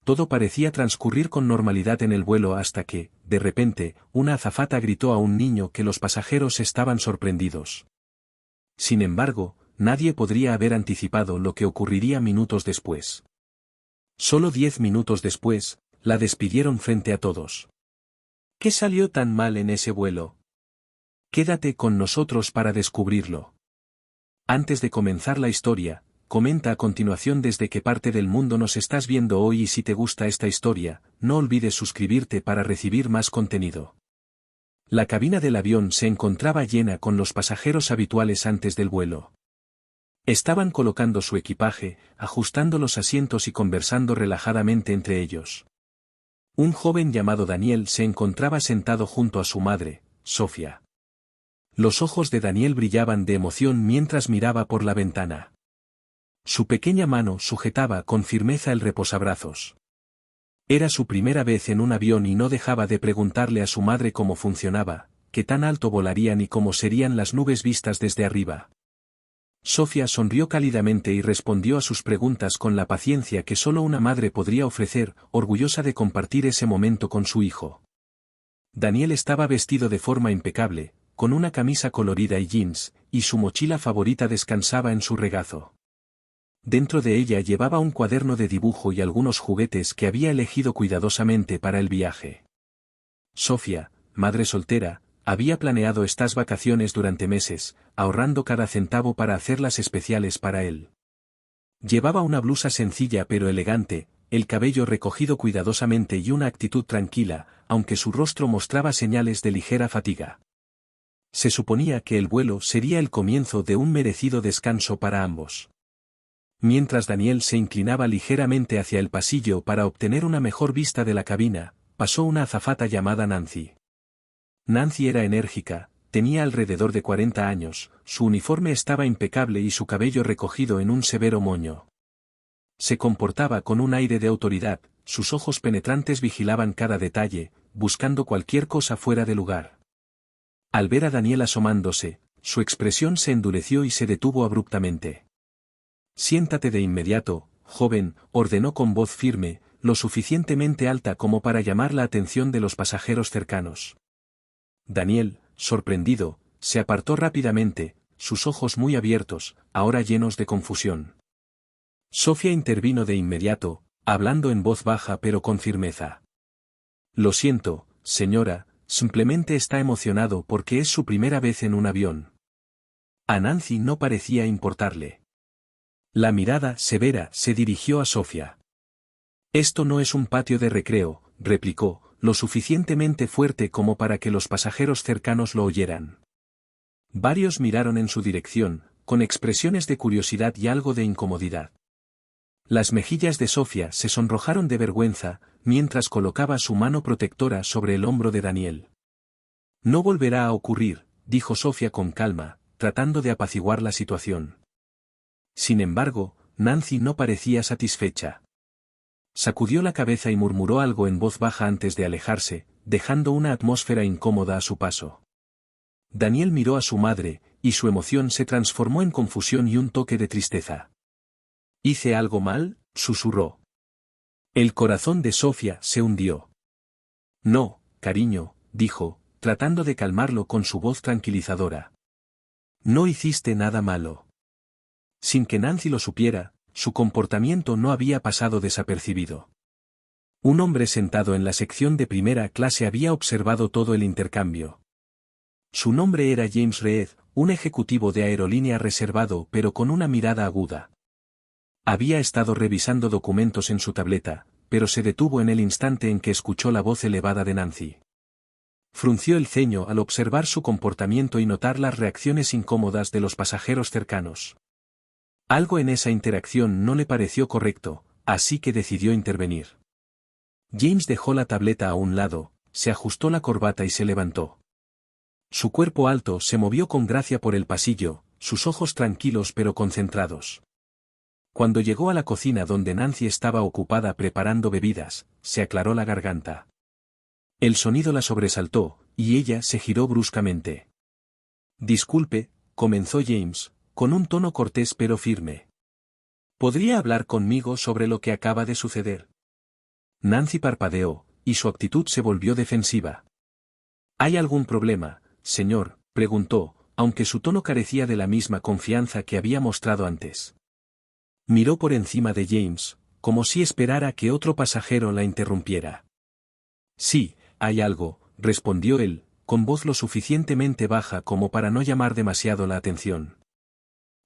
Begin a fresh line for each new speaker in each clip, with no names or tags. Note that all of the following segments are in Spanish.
todo parecía transcurrir con normalidad en el vuelo hasta que, de repente, una azafata gritó a un niño que los pasajeros estaban sorprendidos. Sin embargo, nadie podría haber anticipado lo que ocurriría minutos después. Solo 10 minutos después, la despidieron frente a todos. ¿Qué salió tan mal en ese vuelo? Quédate con nosotros para descubrirlo. Antes de comenzar la historia, comenta a continuación desde qué parte del mundo nos estás viendo hoy y si te gusta esta historia, no olvides suscribirte para recibir más contenido. La cabina del avión se encontraba llena con los pasajeros habituales antes del vuelo. Estaban colocando su equipaje, ajustando los asientos y conversando relajadamente entre ellos. Un joven llamado Daniel se encontraba sentado junto a su madre, Sofía. Los ojos de Daniel brillaban de emoción mientras miraba por la ventana. Su pequeña mano sujetaba con firmeza el reposabrazos. Era su primera vez en un avión y no dejaba de preguntarle a su madre cómo funcionaba, qué tan alto volarían y cómo serían las nubes vistas desde arriba. Sofía sonrió cálidamente y respondió a sus preguntas con la paciencia que solo una madre podría ofrecer, orgullosa de compartir ese momento con su hijo. Daniel estaba vestido de forma impecable, con una camisa colorida y jeans, y su mochila favorita descansaba en su regazo. Dentro de ella llevaba un cuaderno de dibujo y algunos juguetes que había elegido cuidadosamente para el viaje. Sofía, madre soltera, había planeado estas vacaciones durante meses, ahorrando cada centavo para hacerlas especiales para él. Llevaba una blusa sencilla pero elegante, el cabello recogido cuidadosamente y una actitud tranquila, aunque su rostro mostraba señales de ligera fatiga. Se suponía que el vuelo sería el comienzo de un merecido descanso para ambos. Mientras Daniel se inclinaba ligeramente hacia el pasillo para obtener una mejor vista de la cabina, pasó una azafata llamada Nancy. Nancy era enérgica, tenía alrededor de 40 años, su uniforme estaba impecable y su cabello recogido en un severo moño. Se comportaba con un aire de autoridad, sus ojos penetrantes vigilaban cada detalle, buscando cualquier cosa fuera de lugar. Al ver a Daniel asomándose, su expresión se endureció y se detuvo abruptamente. Siéntate de inmediato, joven, ordenó con voz firme, lo suficientemente alta como para llamar la atención de los pasajeros cercanos. Daniel, sorprendido, se apartó rápidamente, sus ojos muy abiertos, ahora llenos de confusión. Sofía intervino de inmediato, hablando en voz baja pero con firmeza. Lo siento, señora, simplemente está emocionado porque es su primera vez en un avión. A Nancy no parecía importarle. La mirada severa se dirigió a Sofía. Esto no es un patio de recreo, replicó, lo suficientemente fuerte como para que los pasajeros cercanos lo oyeran. Varios miraron en su dirección, con expresiones de curiosidad y algo de incomodidad. Las mejillas de Sofía se sonrojaron de vergüenza, mientras colocaba su mano protectora sobre el hombro de Daniel. No volverá a ocurrir, dijo Sofía con calma, tratando de apaciguar la situación. Sin embargo, Nancy no parecía satisfecha. Sacudió la cabeza y murmuró algo en voz baja antes de alejarse, dejando una atmósfera incómoda a su paso. Daniel miró a su madre, y su emoción se transformó en confusión y un toque de tristeza. ¿Hice algo mal?, susurró. El corazón de Sofía se hundió. No, cariño, dijo, tratando de calmarlo con su voz tranquilizadora. No hiciste nada malo. Sin que Nancy lo supiera, su comportamiento no había pasado desapercibido. Un hombre sentado en la sección de primera clase había observado todo el intercambio. Su nombre era James Reed, un ejecutivo de aerolínea reservado pero con una mirada aguda. Había estado revisando documentos en su tableta, pero se detuvo en el instante en que escuchó la voz elevada de Nancy. Frunció el ceño al observar su comportamiento y notar las reacciones incómodas de los pasajeros cercanos. Algo en esa interacción no le pareció correcto, así que decidió intervenir. James dejó la tableta a un lado, se ajustó la corbata y se levantó. Su cuerpo alto se movió con gracia por el pasillo, sus ojos tranquilos pero concentrados. Cuando llegó a la cocina donde Nancy estaba ocupada preparando bebidas, se aclaró la garganta. El sonido la sobresaltó, y ella se giró bruscamente. Disculpe, comenzó James, con un tono cortés pero firme. ¿Podría hablar conmigo sobre lo que acaba de suceder? Nancy parpadeó, y su actitud se volvió defensiva. ¿Hay algún problema, señor?, preguntó, aunque su tono carecía de la misma confianza que había mostrado antes. Miró por encima de James, como si esperara que otro pasajero la interrumpiera. Sí, hay algo, respondió él, con voz lo suficientemente baja como para no llamar demasiado la atención.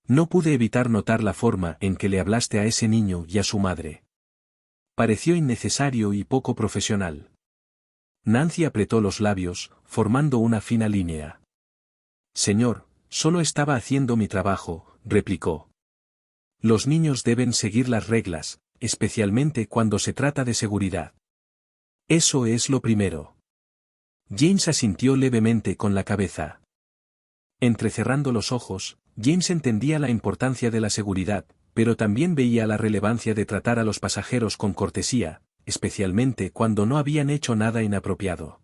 No pude evitar notar la forma en que le hablaste a ese niño y a su madre. Pareció innecesario y poco profesional. Nancy apretó los labios, formando una fina línea. Señor, solo estaba haciendo mi trabajo, replicó. Los niños deben seguir las reglas, especialmente cuando se trata de seguridad. Eso es lo primero. James asintió levemente con la cabeza. Entrecerrando los ojos, James entendía la importancia de la seguridad, pero también veía la relevancia de tratar a los pasajeros con cortesía, especialmente cuando no habían hecho nada inapropiado.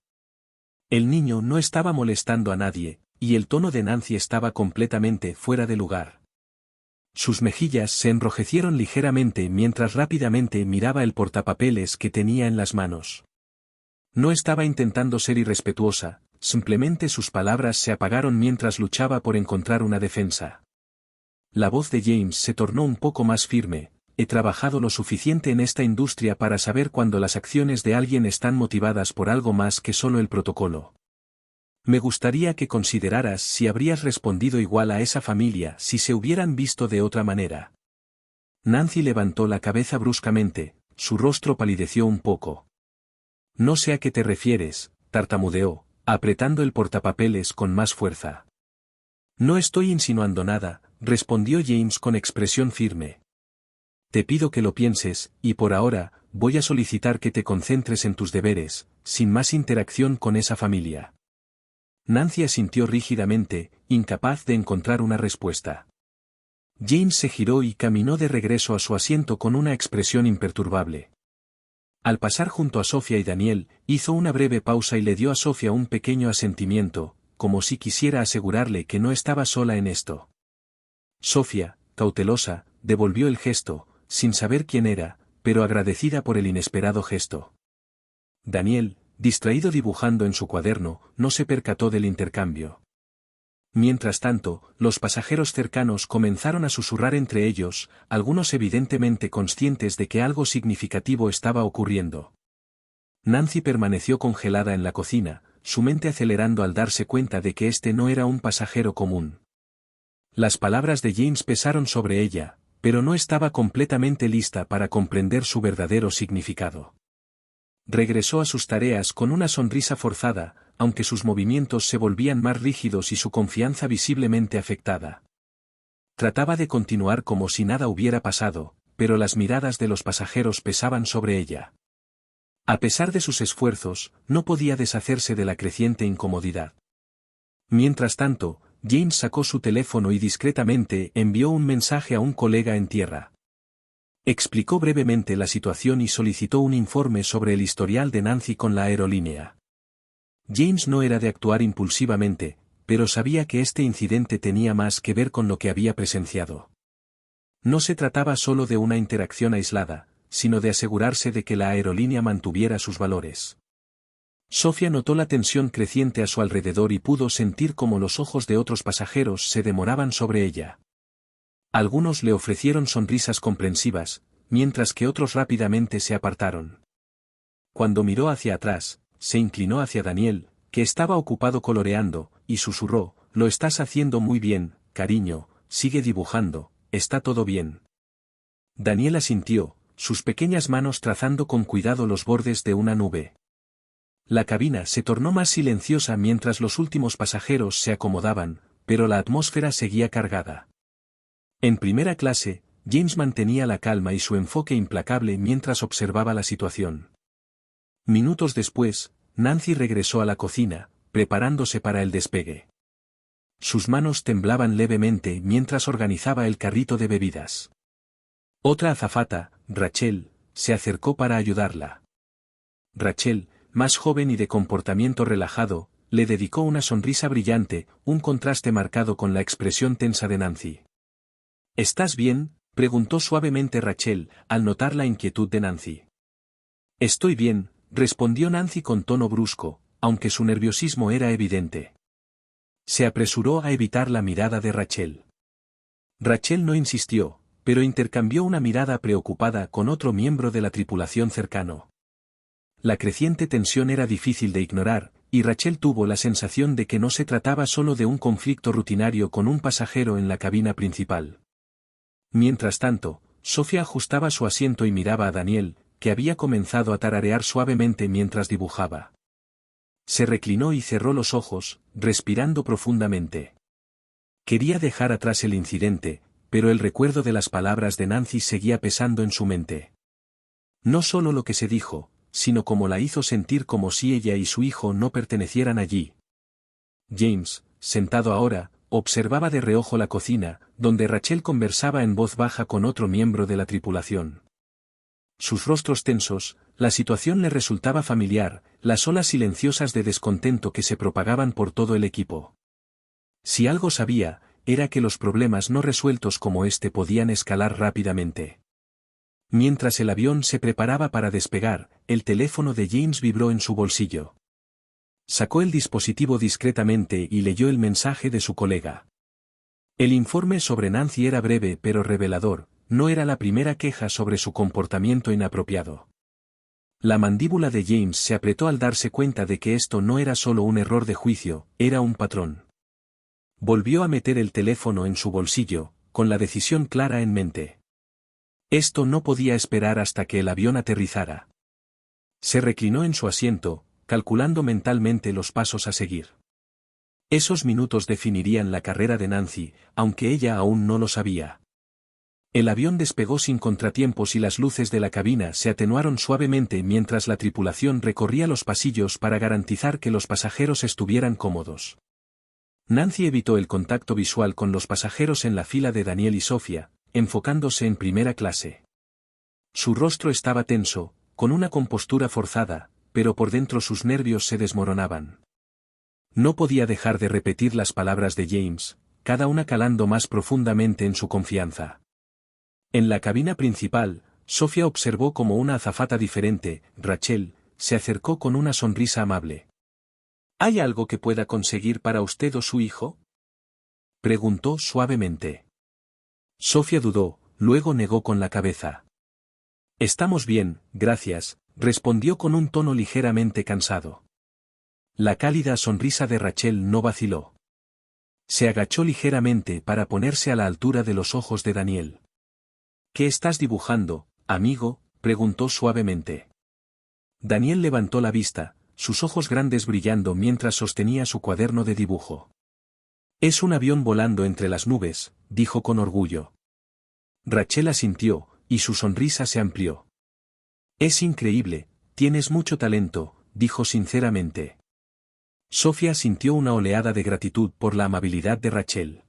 El niño no estaba molestando a nadie, y el tono de Nancy estaba completamente fuera de lugar. Sus mejillas se enrojecieron ligeramente mientras rápidamente miraba el portapapeles que tenía en las manos. No estaba intentando ser irrespetuosa, simplemente sus palabras se apagaron mientras luchaba por encontrar una defensa. La voz de James se tornó un poco más firme. He trabajado lo suficiente en esta industria para saber cuando las acciones de alguien están motivadas por algo más que solo el protocolo. Me gustaría que consideraras si habrías respondido igual a esa familia si se hubieran visto de otra manera. Nancy levantó la cabeza bruscamente, su rostro palideció un poco. No sé a qué te refieres, tartamudeó, apretando el portapapeles con más fuerza. No estoy insinuando nada, respondió James con expresión firme. Te pido que lo pienses, y por ahora, voy a solicitar que te concentres en tus deberes, sin más interacción con esa familia. Nancy asintió rígidamente, incapaz de encontrar una respuesta. James se giró y caminó de regreso a su asiento con una expresión imperturbable. Al pasar junto a Sofía y Daniel, hizo una breve pausa y le dio a Sofía un pequeño asentimiento, como si quisiera asegurarle que no estaba sola en esto. Sofía, cautelosa, devolvió el gesto, sin saber quién era, pero agradecida por el inesperado gesto. Daniel, distraído dibujando en su cuaderno, no se percató del intercambio. Mientras tanto, los pasajeros cercanos comenzaron a susurrar entre ellos, algunos evidentemente conscientes de que algo significativo estaba ocurriendo. Nancy permaneció congelada en la cocina, su mente acelerando al darse cuenta de que este no era un pasajero común. Las palabras de James pesaron sobre ella, pero no estaba completamente lista para comprender su verdadero significado. Regresó a sus tareas con una sonrisa forzada, aunque sus movimientos se volvían más rígidos y su confianza visiblemente afectada. Trataba de continuar como si nada hubiera pasado, pero las miradas de los pasajeros pesaban sobre ella. A pesar de sus esfuerzos, no podía deshacerse de la creciente incomodidad. Mientras tanto, James sacó su teléfono y discretamente envió un mensaje a un colega en tierra. Explicó brevemente la situación y solicitó un informe sobre el historial de Nancy con la aerolínea. James no era de actuar impulsivamente, pero sabía que este incidente tenía más que ver con lo que había presenciado. No se trataba solo de una interacción aislada, sino de asegurarse de que la aerolínea mantuviera sus valores. Sofía notó la tensión creciente a su alrededor y pudo sentir cómo los ojos de otros pasajeros se demoraban sobre ella. Algunos le ofrecieron sonrisas comprensivas, mientras que otros rápidamente se apartaron. Cuando miró hacia atrás, se inclinó hacia Daniel, que estaba ocupado coloreando, y susurró, «Lo estás haciendo muy bien, cariño, sigue dibujando, está todo bien». Daniel asintió, sus pequeñas manos trazando con cuidado los bordes de una nube. La cabina se tornó más silenciosa mientras los últimos pasajeros se acomodaban, pero la atmósfera seguía cargada. En primera clase, James mantenía la calma y su enfoque implacable mientras observaba la situación. Minutos después, Nancy regresó a la cocina, preparándose para el despegue. Sus manos temblaban levemente mientras organizaba el carrito de bebidas. Otra azafata, Rachel, se acercó para ayudarla. Rachel, más joven y de comportamiento relajado, le dedicó una sonrisa brillante, un contraste marcado con la expresión tensa de Nancy. «¿Estás bien?», preguntó suavemente Rachel, al notar la inquietud de Nancy. Estoy bien, respondió Nancy con tono brusco, aunque su nerviosismo era evidente. Se apresuró a evitar la mirada de Rachel. Rachel no insistió, pero intercambió una mirada preocupada con otro miembro de la tripulación cercano. La creciente tensión era difícil de ignorar, y Rachel tuvo la sensación de que no se trataba solo de un conflicto rutinario con un pasajero en la cabina principal. Mientras tanto, Sofía ajustaba su asiento y miraba a Daniel, que había comenzado a tararear suavemente mientras dibujaba. Se reclinó y cerró los ojos, respirando profundamente. Quería dejar atrás el incidente, pero el recuerdo de las palabras de Nancy seguía pesando en su mente. No solo lo que se dijo, sino cómo la hizo sentir como si ella y su hijo no pertenecieran allí. James, sentado ahora, observaba de reojo la cocina, donde Rachel conversaba en voz baja con otro miembro de la tripulación. Sus rostros tensos, la situación le resultaba familiar, las olas silenciosas de descontento que se propagaban por todo el equipo. Si algo sabía, era que los problemas no resueltos como este podían escalar rápidamente. Mientras el avión se preparaba para despegar, el teléfono de James vibró en su bolsillo. Sacó el dispositivo discretamente y leyó el mensaje de su colega. El informe sobre Nancy era breve pero revelador, no era la primera queja sobre su comportamiento inapropiado. La mandíbula de James se apretó al darse cuenta de que esto no era solo un error de juicio, era un patrón. Volvió a meter el teléfono en su bolsillo, con la decisión clara en mente. Esto no podía esperar hasta que el avión aterrizara. Se reclinó en su asiento, calculando mentalmente los pasos a seguir. Esos minutos definirían la carrera de Nancy, aunque ella aún no lo sabía. El avión despegó sin contratiempos y las luces de la cabina se atenuaron suavemente mientras la tripulación recorría los pasillos para garantizar que los pasajeros estuvieran cómodos. Nancy evitó el contacto visual con los pasajeros en la fila de Daniel y Sofía, enfocándose en primera clase. Su rostro estaba tenso, con una compostura forzada, pero por dentro sus nervios se desmoronaban. No podía dejar de repetir las palabras de James, cada una calando más profundamente en su confianza. En la cabina principal, Sofía observó como una azafata diferente, Rachel, se acercó con una sonrisa amable. ¿Hay algo que pueda conseguir para usted o su hijo? Preguntó suavemente. Sofía dudó, luego negó con la cabeza. Estamos bien, gracias, respondió con un tono ligeramente cansado. La cálida sonrisa de Rachel no vaciló. Se agachó ligeramente para ponerse a la altura de los ojos de Daniel. ¿Qué estás dibujando, amigo?, preguntó suavemente. Daniel levantó la vista, sus ojos grandes brillando mientras sostenía su cuaderno de dibujo. Es un avión volando entre las nubes, dijo con orgullo. Rachel asintió, y su sonrisa se amplió. Es increíble, tienes mucho talento, dijo sinceramente. Sofía sintió una oleada de gratitud por la amabilidad de Rachel.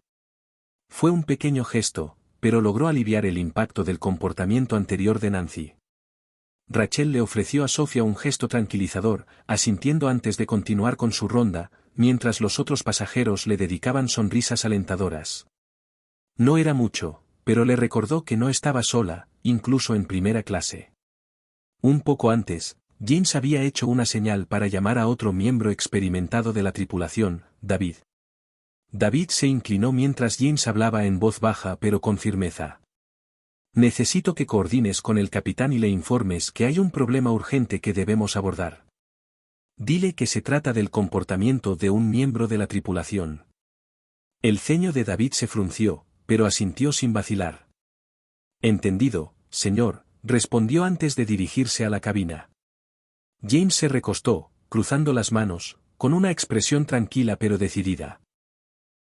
Fue un pequeño gesto, pero logró aliviar el impacto del comportamiento anterior de Nancy. Rachel le ofreció a Sofía un gesto tranquilizador, asintiendo antes de continuar con su ronda, mientras los otros pasajeros le dedicaban sonrisas alentadoras. No era mucho, pero le recordó que no estaba sola, incluso en primera clase. Un poco antes, James había hecho una señal para llamar a otro miembro experimentado de la tripulación, David. David se inclinó mientras James hablaba en voz baja pero con firmeza. Necesito que coordines con el capitán y le informes que hay un problema urgente que debemos abordar. Dile que se trata del comportamiento de un miembro de la tripulación. El ceño de David se frunció, pero asintió sin vacilar. Entendido, señor, respondió antes de dirigirse a la cabina. James se recostó, cruzando las manos, con una expresión tranquila pero decidida.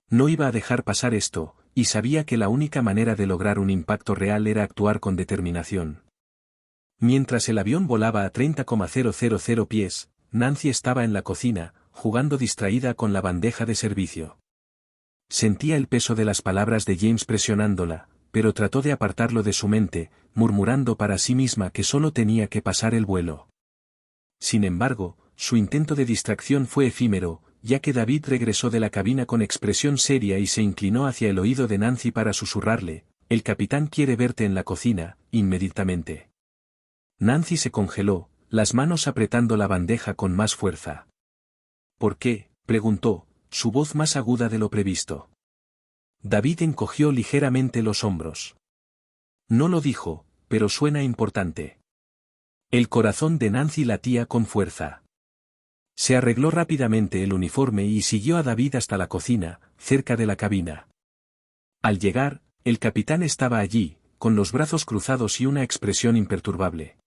No iba a dejar pasar esto, y sabía que la única manera de lograr un impacto real era actuar con determinación. Mientras el avión volaba a 30,000 pies, Nancy estaba en la cocina, jugando distraída con la bandeja de servicio. Sentía el peso de las palabras de James presionándola, pero trató de apartarlo de su mente, murmurando para sí misma que solo tenía que pasar el vuelo. Sin embargo, su intento de distracción fue efímero, ya que David regresó de la cabina con expresión seria y se inclinó hacia el oído de Nancy para susurrarle, «El capitán quiere verte en la cocina, inmediatamente». Nancy se congeló, las manos apretando la bandeja con más fuerza. ¿Por qué?, preguntó, su voz más aguda de lo previsto. David encogió ligeramente los hombros. No lo dijo, pero suena importante. El corazón de Nancy latía con fuerza. Se arregló rápidamente el uniforme y siguió a David hasta la cocina, cerca de la cabina. Al llegar, el capitán estaba allí, con los brazos cruzados y una expresión imperturbable.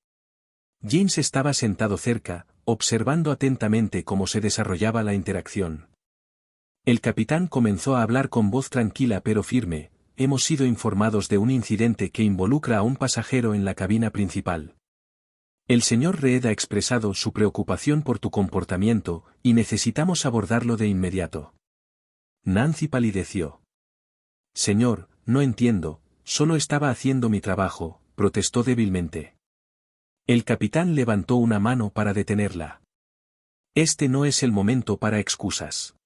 James estaba sentado cerca, observando atentamente cómo se desarrollaba la interacción. El capitán comenzó a hablar con voz tranquila pero firme: hemos sido informados de un incidente que involucra a un pasajero en la cabina principal. El señor Reed ha expresado su preocupación por tu comportamiento, y necesitamos abordarlo de inmediato. Nancy palideció. Señor, no entiendo, solo estaba haciendo mi trabajo, protestó débilmente. El capitán levantó una mano para detenerla. Este no es el momento para excusas.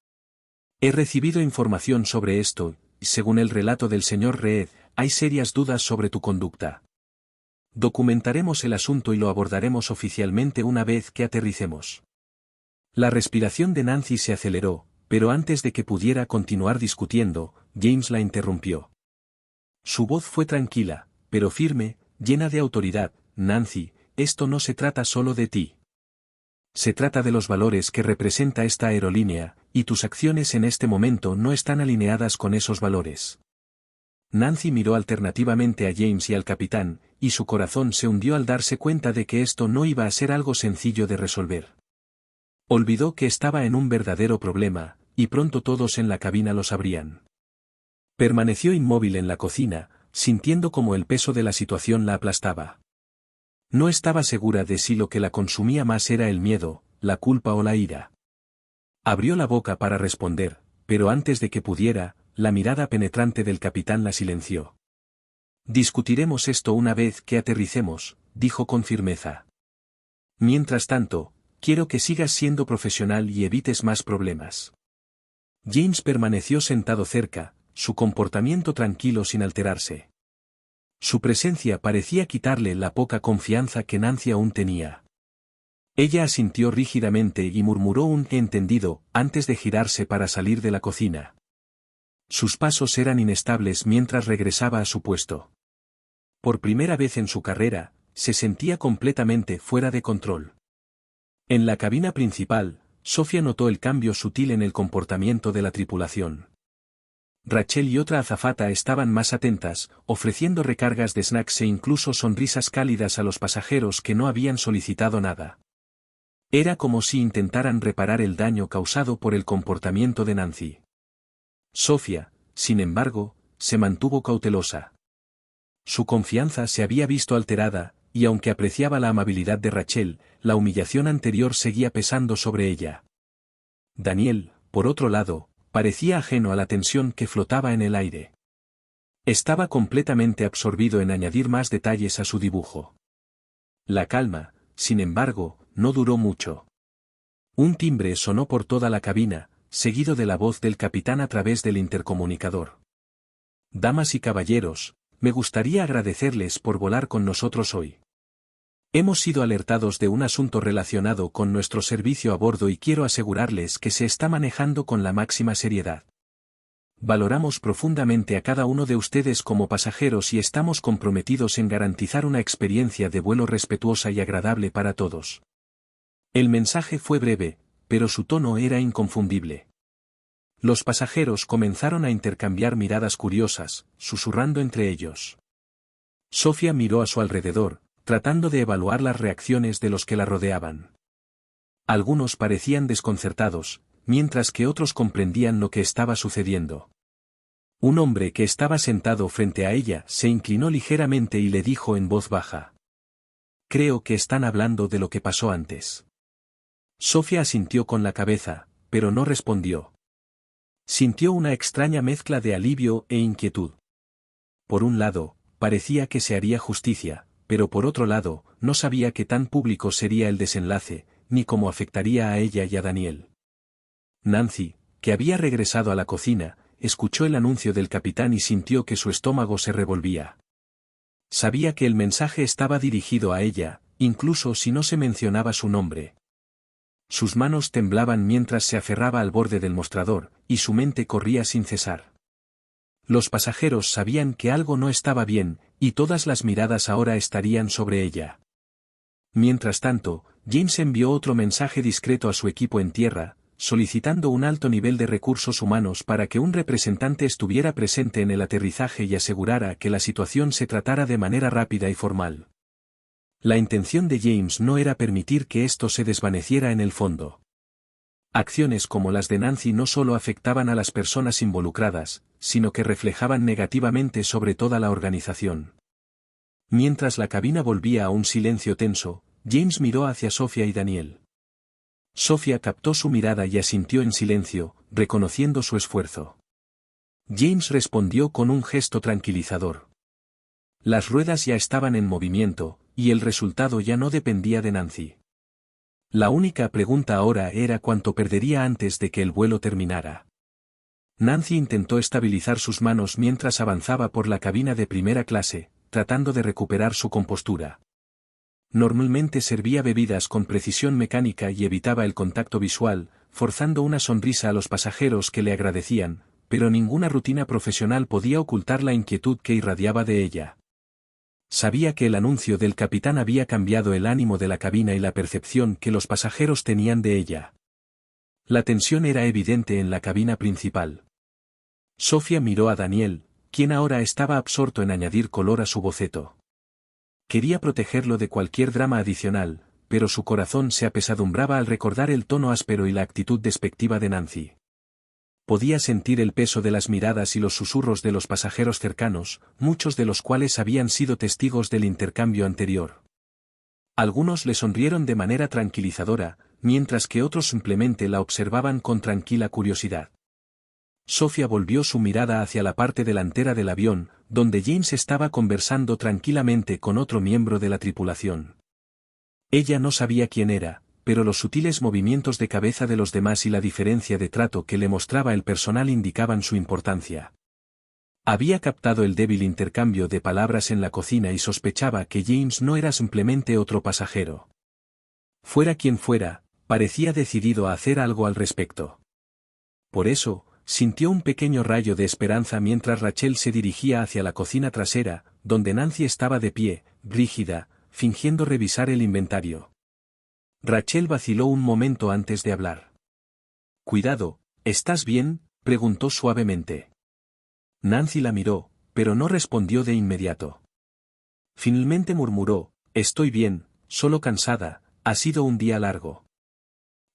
He recibido información sobre esto, y según el relato del señor Reed, hay serias dudas sobre tu conducta. Documentaremos el asunto y lo abordaremos oficialmente una vez que aterricemos. La respiración de Nancy se aceleró, pero antes de que pudiera continuar discutiendo, James la interrumpió. Su voz fue tranquila, pero firme, llena de autoridad. Nancy, esto no se trata solo de ti. Se trata de los valores que representa esta aerolínea, y tus acciones en este momento no están alineadas con esos valores. Nancy miró alternativamente a James y al capitán, y su corazón se hundió al darse cuenta de que esto no iba a ser algo sencillo de resolver. Olvidó que estaba en un verdadero problema, y pronto todos en la cabina lo sabrían. Permaneció inmóvil en la cocina, sintiendo como el peso de la situación la aplastaba. No estaba segura de si lo que la consumía más era el miedo, la culpa o la ira. Abrió la boca para responder, pero antes de que pudiera, la mirada penetrante del capitán la silenció. Discutiremos esto una vez que aterricemos, dijo con firmeza. Mientras tanto, quiero que sigas siendo profesional y evites más problemas. James permaneció sentado cerca, su comportamiento tranquilo sin alterarse. Su presencia parecía quitarle la poca confianza que Nancy aún tenía. Ella asintió rígidamente y murmuró un entendido, antes de girarse para salir de la cocina. Sus pasos eran inestables mientras regresaba a su puesto. Por primera vez en su carrera, se sentía completamente fuera de control. En la cabina principal, Sofía notó el cambio sutil en el comportamiento de la tripulación. Rachel y otra azafata estaban más atentas, ofreciendo recargas de snacks e incluso sonrisas cálidas a los pasajeros que no habían solicitado nada. Era como si intentaran reparar el daño causado por el comportamiento de Nancy. Sofía, sin embargo, se mantuvo cautelosa. Su confianza se había visto alterada, y aunque apreciaba la amabilidad de Rachel, la humillación anterior seguía pesando sobre ella. Daniel, por otro lado, parecía ajeno a la tensión que flotaba en el aire. Estaba completamente absorbido en añadir más detalles a su dibujo. La calma, sin embargo, no duró mucho. Un timbre sonó por toda la cabina, seguido de la voz del capitán a través del intercomunicador. Damas y caballeros, me gustaría agradecerles por volar con nosotros hoy. Hemos sido alertados de un asunto relacionado con nuestro servicio a bordo y quiero asegurarles que se está manejando con la máxima seriedad. Valoramos profundamente a cada uno de ustedes como pasajeros y estamos comprometidos en garantizar una experiencia de vuelo respetuosa y agradable para todos. El mensaje fue breve, pero su tono era inconfundible. Los pasajeros comenzaron a intercambiar miradas curiosas, susurrando entre ellos. Sofía miró a su alrededor, tratando de evaluar las reacciones de los que la rodeaban. Algunos parecían desconcertados, mientras que otros comprendían lo que estaba sucediendo. Un hombre que estaba sentado frente a ella se inclinó ligeramente y le dijo en voz baja: «Creo que están hablando de lo que pasó antes». Sofía asintió con la cabeza, pero no respondió. Sintió una extraña mezcla de alivio e inquietud. Por un lado, parecía que se haría justicia, pero por otro lado, no sabía qué tan público sería el desenlace, ni cómo afectaría a ella y a Daniel. Nancy, que había regresado a la cocina, escuchó el anuncio del capitán y sintió que su estómago se revolvía. Sabía que el mensaje estaba dirigido a ella, incluso si no se mencionaba su nombre. Sus manos temblaban mientras se aferraba al borde del mostrador, y su mente corría sin cesar. Los pasajeros sabían que algo no estaba bien, y todas las miradas ahora estarían sobre ella. Mientras tanto, James envió otro mensaje discreto a su equipo en tierra, solicitando un alto nivel de recursos humanos para que un representante estuviera presente en el aterrizaje y asegurara que la situación se tratara de manera rápida y formal. La intención de James no era permitir que esto se desvaneciera en el fondo. Acciones como las de Nancy no solo afectaban a las personas involucradas, sino que reflejaban negativamente sobre toda la organización. Mientras la cabina volvía a un silencio tenso, James miró hacia Sofía y Daniel. Sofía captó su mirada y asintió en silencio, reconociendo su esfuerzo. James respondió con un gesto tranquilizador. Las ruedas ya estaban en movimiento, y el resultado ya no dependía de Nancy. La única pregunta ahora era cuánto perdería antes de que el vuelo terminara. Nancy intentó estabilizar sus manos mientras avanzaba por la cabina de primera clase, tratando de recuperar su compostura. Normalmente servía bebidas con precisión mecánica y evitaba el contacto visual, forzando una sonrisa a los pasajeros que le agradecían, pero ninguna rutina profesional podía ocultar la inquietud que irradiaba de ella. Sabía que el anuncio del capitán había cambiado el ánimo de la cabina y la percepción que los pasajeros tenían de ella. La tensión era evidente en la cabina principal. Sofía miró a Daniel, quien ahora estaba absorto en añadir color a su boceto. Quería protegerlo de cualquier drama adicional, pero su corazón se apesadumbraba al recordar el tono áspero y la actitud despectiva de Nancy. Podía sentir el peso de las miradas y los susurros de los pasajeros cercanos, muchos de los cuales habían sido testigos del intercambio anterior. Algunos le sonrieron de manera tranquilizadora, mientras que otros simplemente la observaban con tranquila curiosidad. Sofía volvió su mirada hacia la parte delantera del avión, donde James estaba conversando tranquilamente con otro miembro de la tripulación. Ella no sabía quién era, pero los sutiles movimientos de cabeza de los demás y la diferencia de trato que le mostraba el personal indicaban su importancia. Había captado el débil intercambio de palabras en la cocina y sospechaba que James no era simplemente otro pasajero. Fuera quien fuera, parecía decidido a hacer algo al respecto. Por eso, sintió un pequeño rayo de esperanza mientras Rachel se dirigía hacia la cocina trasera, donde Nancy estaba de pie, rígida, fingiendo revisar el inventario. Rachel vaciló un momento antes de hablar. «Cuidado, ¿estás bien?», preguntó suavemente. Nancy la miró, pero no respondió de inmediato. Finalmente murmuró: «Estoy bien, solo cansada, ha sido un día largo».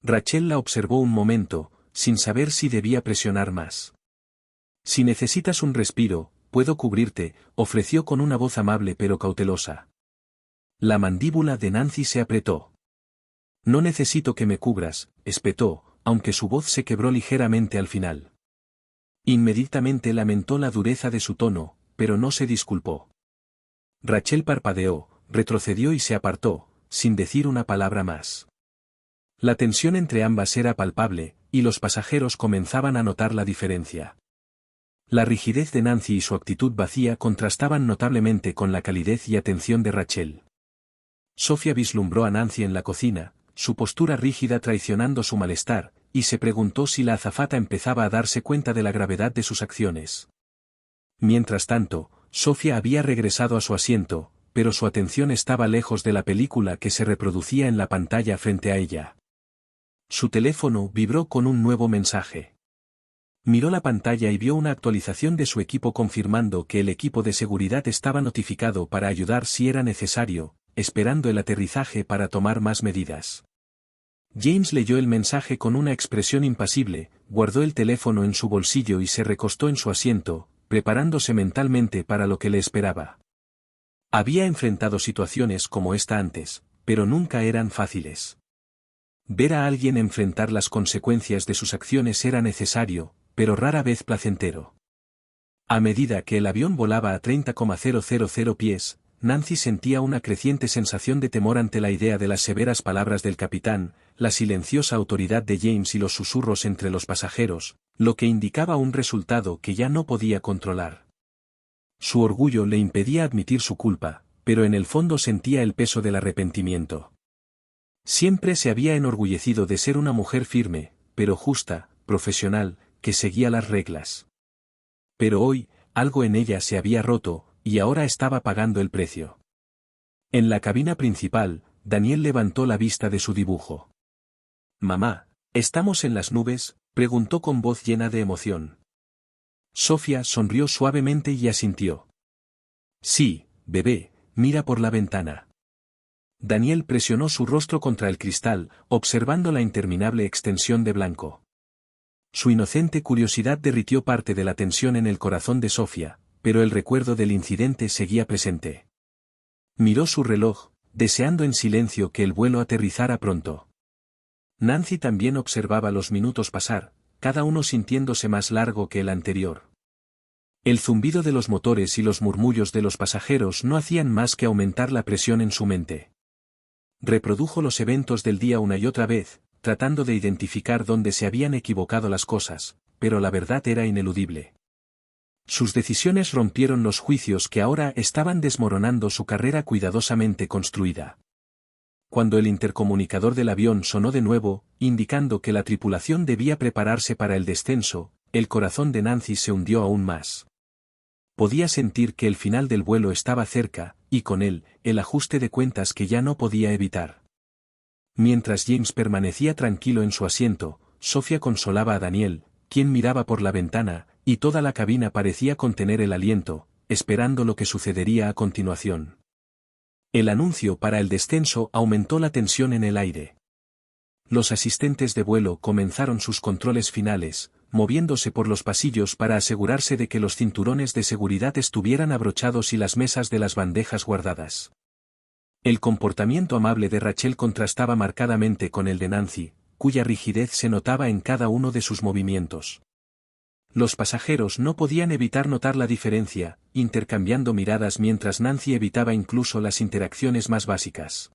Rachel la observó un momento, sin saber si debía presionar más. «Si necesitas un respiro, puedo cubrirte», ofreció con una voz amable pero cautelosa. La mandíbula de Nancy se apretó. «No necesito que me cubras», espetó, aunque su voz se quebró ligeramente al final. Inmediatamente lamentó la dureza de su tono, pero no se disculpó. Rachel parpadeó, retrocedió y se apartó, sin decir una palabra más. La tensión entre ambas era palpable, y los pasajeros comenzaban a notar la diferencia. La rigidez de Nancy y su actitud vacía contrastaban notablemente con la calidez y atención de Rachel. Sofía vislumbró a Nancy en la cocina, su postura rígida traicionando su malestar, y se preguntó si la azafata empezaba a darse cuenta de la gravedad de sus acciones. Mientras tanto, Sofía había regresado a su asiento, pero su atención estaba lejos de la película que se reproducía en la pantalla frente a ella. Su teléfono vibró con un nuevo mensaje. Miró la pantalla y vio una actualización de su equipo confirmando que el equipo de seguridad estaba notificado para ayudar si era necesario, esperando el aterrizaje para tomar más medidas. James leyó el mensaje con una expresión impasible, guardó el teléfono en su bolsillo y se recostó en su asiento, preparándose mentalmente para lo que le esperaba. Había enfrentado situaciones como esta antes, pero nunca eran fáciles. Ver a alguien enfrentar las consecuencias de sus acciones era necesario, pero rara vez placentero. A medida que el avión volaba a 30,000 pies, Nancy sentía una creciente sensación de temor ante la idea de las severas palabras del capitán, la silenciosa autoridad de James y los susurros entre los pasajeros, lo que indicaba un resultado que ya no podía controlar. Su orgullo le impedía admitir su culpa, pero en el fondo sentía el peso del arrepentimiento. Siempre se había enorgullecido de ser una mujer firme, pero justa, profesional, que seguía las reglas. Pero hoy, algo en ella se había roto, y ahora estaba pagando el precio. En la cabina principal, Daniel levantó la vista de su dibujo. «Mamá, ¿estamos en las nubes?», preguntó con voz llena de emoción. Sofía sonrió suavemente y asintió. «Sí, bebé, mira por la ventana». Daniel presionó su rostro contra el cristal, observando la interminable extensión de blanco. Su inocente curiosidad derritió parte de la tensión en el corazón de Sofía, pero el recuerdo del incidente seguía presente. Miró su reloj, deseando en silencio que el vuelo aterrizara pronto. Nancy también observaba los minutos pasar, cada uno sintiéndose más largo que el anterior. El zumbido de los motores y los murmullos de los pasajeros no hacían más que aumentar la presión en su mente. Reprodujo los eventos del día una y otra vez, tratando de identificar dónde se habían equivocado las cosas, pero la verdad era ineludible. Sus decisiones rompieron los juicios que ahora estaban desmoronando su carrera cuidadosamente construida. Cuando el intercomunicador del avión sonó de nuevo, indicando que la tripulación debía prepararse para el descenso, el corazón de Nancy se hundió aún más. Podía sentir que el final del vuelo estaba cerca, y con él, el ajuste de cuentas que ya no podía evitar. Mientras James permanecía tranquilo en su asiento, Sofía consolaba a Daniel, quien miraba por la ventana, y toda la cabina parecía contener el aliento, esperando lo que sucedería a continuación. El anuncio para el descenso aumentó la tensión en el aire. Los asistentes de vuelo comenzaron sus controles finales, moviéndose por los pasillos para asegurarse de que los cinturones de seguridad estuvieran abrochados y las mesas de las bandejas guardadas. El comportamiento amable de Rachel contrastaba marcadamente con el de Nancy, cuya rigidez se notaba en cada uno de sus movimientos. Los pasajeros no podían evitar notar la diferencia, intercambiando miradas mientras Nancy evitaba incluso las interacciones más básicas.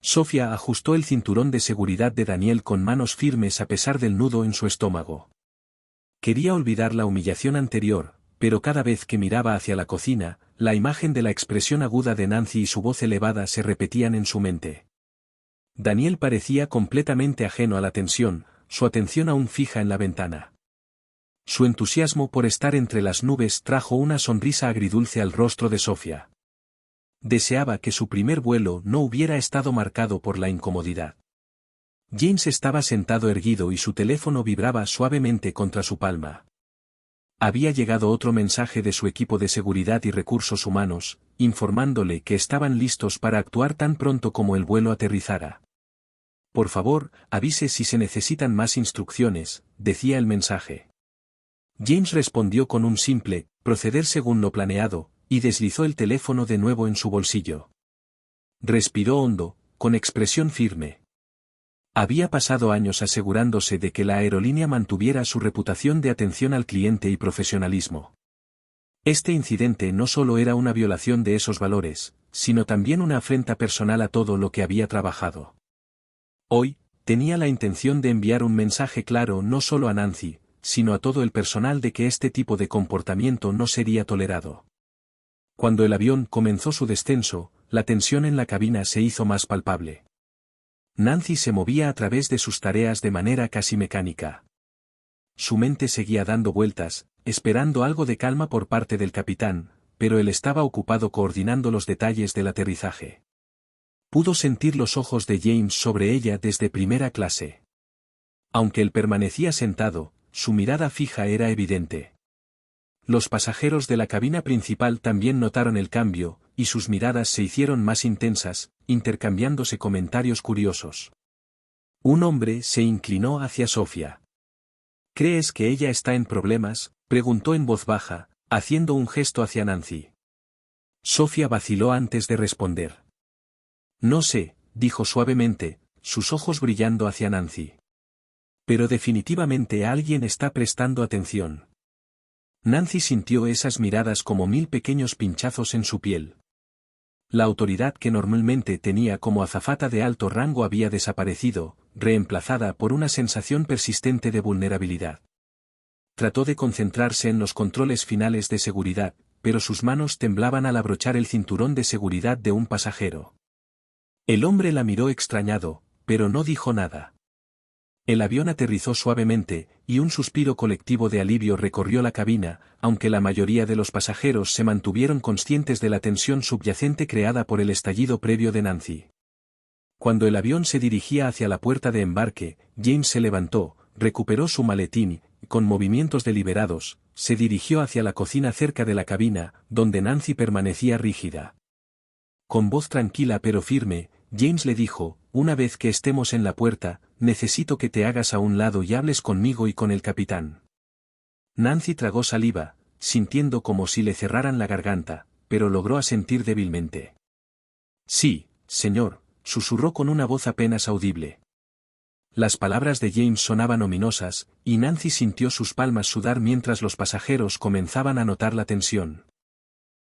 Sofía ajustó el cinturón de seguridad de Daniel con manos firmes a pesar del nudo en su estómago. Quería olvidar la humillación anterior, pero cada vez que miraba hacia la cocina, la imagen de la expresión aguda de Nancy y su voz elevada se repetían en su mente. Daniel parecía completamente ajeno a la tensión, su atención aún fija en la ventana. Su entusiasmo por estar entre las nubes trajo una sonrisa agridulce al rostro de Sofía. Deseaba que su primer vuelo no hubiera estado marcado por la incomodidad. James estaba sentado erguido y su teléfono vibraba suavemente contra su palma. Había llegado otro mensaje de su equipo de seguridad y recursos humanos, informándole que estaban listos para actuar tan pronto como el vuelo aterrizara. «Por favor, avise si se necesitan más instrucciones», decía el mensaje. James respondió con un simple, proceder según lo planeado, y deslizó el teléfono de nuevo en su bolsillo. Respiró hondo, con expresión firme. Había pasado años asegurándose de que la aerolínea mantuviera su reputación de atención al cliente y profesionalismo. Este incidente no solo era una violación de esos valores, sino también una afrenta personal a todo lo que había trabajado. Hoy, tenía la intención de enviar un mensaje claro no solo a Nancy, sino a todo el personal de que este tipo de comportamiento no sería tolerado. Cuando el avión comenzó su descenso, la tensión en la cabina se hizo más palpable. Nancy se movía a través de sus tareas de manera casi mecánica. Su mente seguía dando vueltas, esperando algo de calma por parte del capitán, pero él estaba ocupado coordinando los detalles del aterrizaje. Pudo sentir los ojos de James sobre ella desde primera clase. Aunque él permanecía sentado, su mirada fija era evidente. Los pasajeros de la cabina principal también notaron el cambio, y sus miradas se hicieron más intensas, intercambiándose comentarios curiosos. Un hombre se inclinó hacia Sofía. «¿Crees que ella está en problemas?», preguntó en voz baja, haciendo un gesto hacia Nancy. Sofía vaciló antes de responder. «No sé», dijo suavemente, sus ojos brillando hacia Nancy. «Pero definitivamente alguien está prestando atención». Nancy sintió esas miradas como 1000 pequeños pinchazos en su piel. La autoridad que normalmente tenía como azafata de alto rango había desaparecido, reemplazada por una sensación persistente de vulnerabilidad. Trató de concentrarse en los controles finales de seguridad, pero sus manos temblaban al abrochar el cinturón de seguridad de un pasajero. El hombre la miró extrañado, pero no dijo nada. El avión aterrizó suavemente, y un suspiro colectivo de alivio recorrió la cabina, aunque la mayoría de los pasajeros se mantuvieron conscientes de la tensión subyacente creada por el estallido previo de Nancy. Cuando el avión se dirigía hacia la puerta de embarque, James se levantó, recuperó su maletín, y con movimientos deliberados, se dirigió hacia la cocina cerca de la cabina, donde Nancy permanecía rígida. Con voz tranquila pero firme, James le dijo: «Una vez que estemos en la puerta, necesito que te hagas a un lado y hables conmigo y con el capitán». Nancy tragó saliva, sintiendo como si le cerraran la garganta, pero logró asentir débilmente. «Sí, señor», susurró con una voz apenas audible. Las palabras de James sonaban ominosas, y Nancy sintió sus palmas sudar mientras los pasajeros comenzaban a notar la tensión.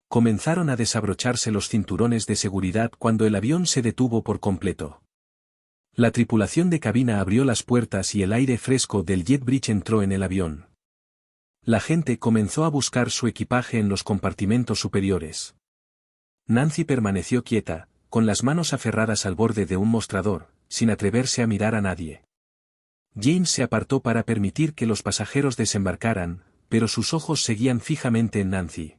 Comenzaron a desabrocharse los cinturones de seguridad cuando el avión se detuvo por completo. La tripulación de cabina abrió las puertas y el aire fresco del jet bridge entró en el avión. La gente comenzó a buscar su equipaje en los compartimentos superiores. Nancy permaneció quieta, con las manos aferradas al borde de un mostrador, sin atreverse a mirar a nadie. James se apartó para permitir que los pasajeros desembarcaran, pero sus ojos seguían fijamente en Nancy.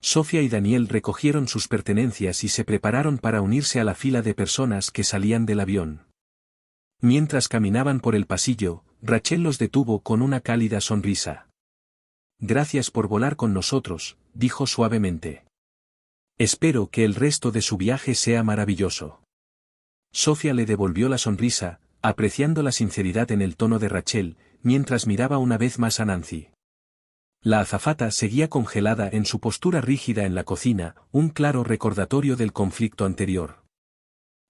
Sofía y Daniel recogieron sus pertenencias y se prepararon para unirse a la fila de personas que salían del avión. Mientras caminaban por el pasillo, Rachel los detuvo con una cálida sonrisa. «Gracias por volar con nosotros», dijo suavemente. «Espero que el resto de su viaje sea maravilloso». Sofía le devolvió la sonrisa, apreciando la sinceridad en el tono de Rachel, mientras miraba una vez más a Nancy. La azafata seguía congelada en su postura rígida en la cocina, un claro recordatorio del conflicto anterior.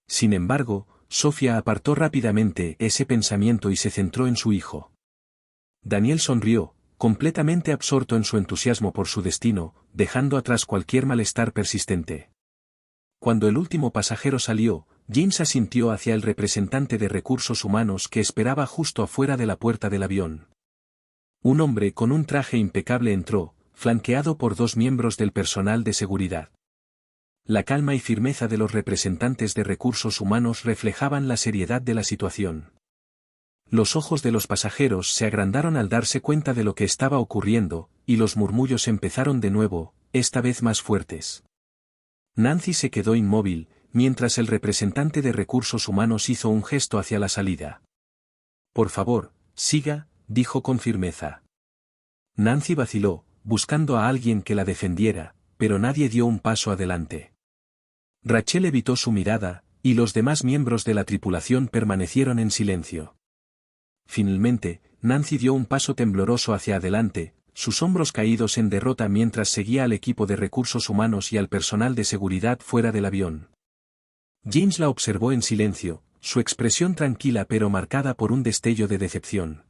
Sin embargo, Sofía apartó rápidamente ese pensamiento y se centró en su hijo. Daniel sonrió, completamente absorto en su entusiasmo por su destino, dejando atrás cualquier malestar persistente. Cuando el último pasajero salió, James asintió hacia el representante de recursos humanos que esperaba justo afuera de la puerta del avión. Un hombre con un traje impecable entró, flanqueado por 2 miembros del personal de seguridad. La calma y firmeza de los representantes de recursos humanos reflejaban la seriedad de la situación. Los ojos de los pasajeros se agrandaron al darse cuenta de lo que estaba ocurriendo, y los murmullos empezaron de nuevo, esta vez más fuertes. Nancy se quedó inmóvil, mientras el representante de recursos humanos hizo un gesto hacia la salida. «Por favor, siga», dijo con firmeza. Nancy vaciló, buscando a alguien que la defendiera, pero nadie dio un paso adelante. Rachel evitó su mirada, y los demás miembros de la tripulación permanecieron en silencio. Finalmente, Nancy dio un paso tembloroso hacia adelante, sus hombros caídos en derrota mientras seguía al equipo de recursos humanos y al personal de seguridad fuera del avión. James la observó en silencio, su expresión tranquila pero marcada por un destello de decepción.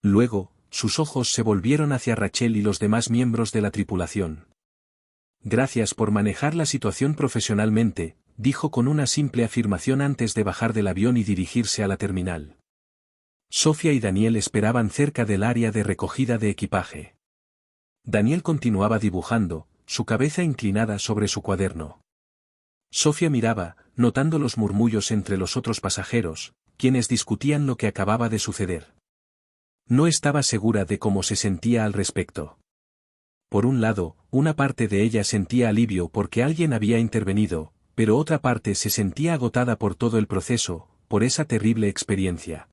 Luego, sus ojos se volvieron hacia Rachel y los demás miembros de la tripulación. «Gracias por manejar la situación profesionalmente», dijo con una simple afirmación antes de bajar del avión y dirigirse a la terminal. Sofía y Daniel esperaban cerca del área de recogida de equipaje. Daniel continuaba dibujando, su cabeza inclinada sobre su cuaderno. Sofía miraba, notando los murmullos entre los otros pasajeros, quienes discutían lo que acababa de suceder. No estaba segura de cómo se sentía al respecto. Por un lado, una parte de ella sentía alivio porque alguien había intervenido, pero otra parte se sentía agotada por todo el proceso, por esa terrible experiencia.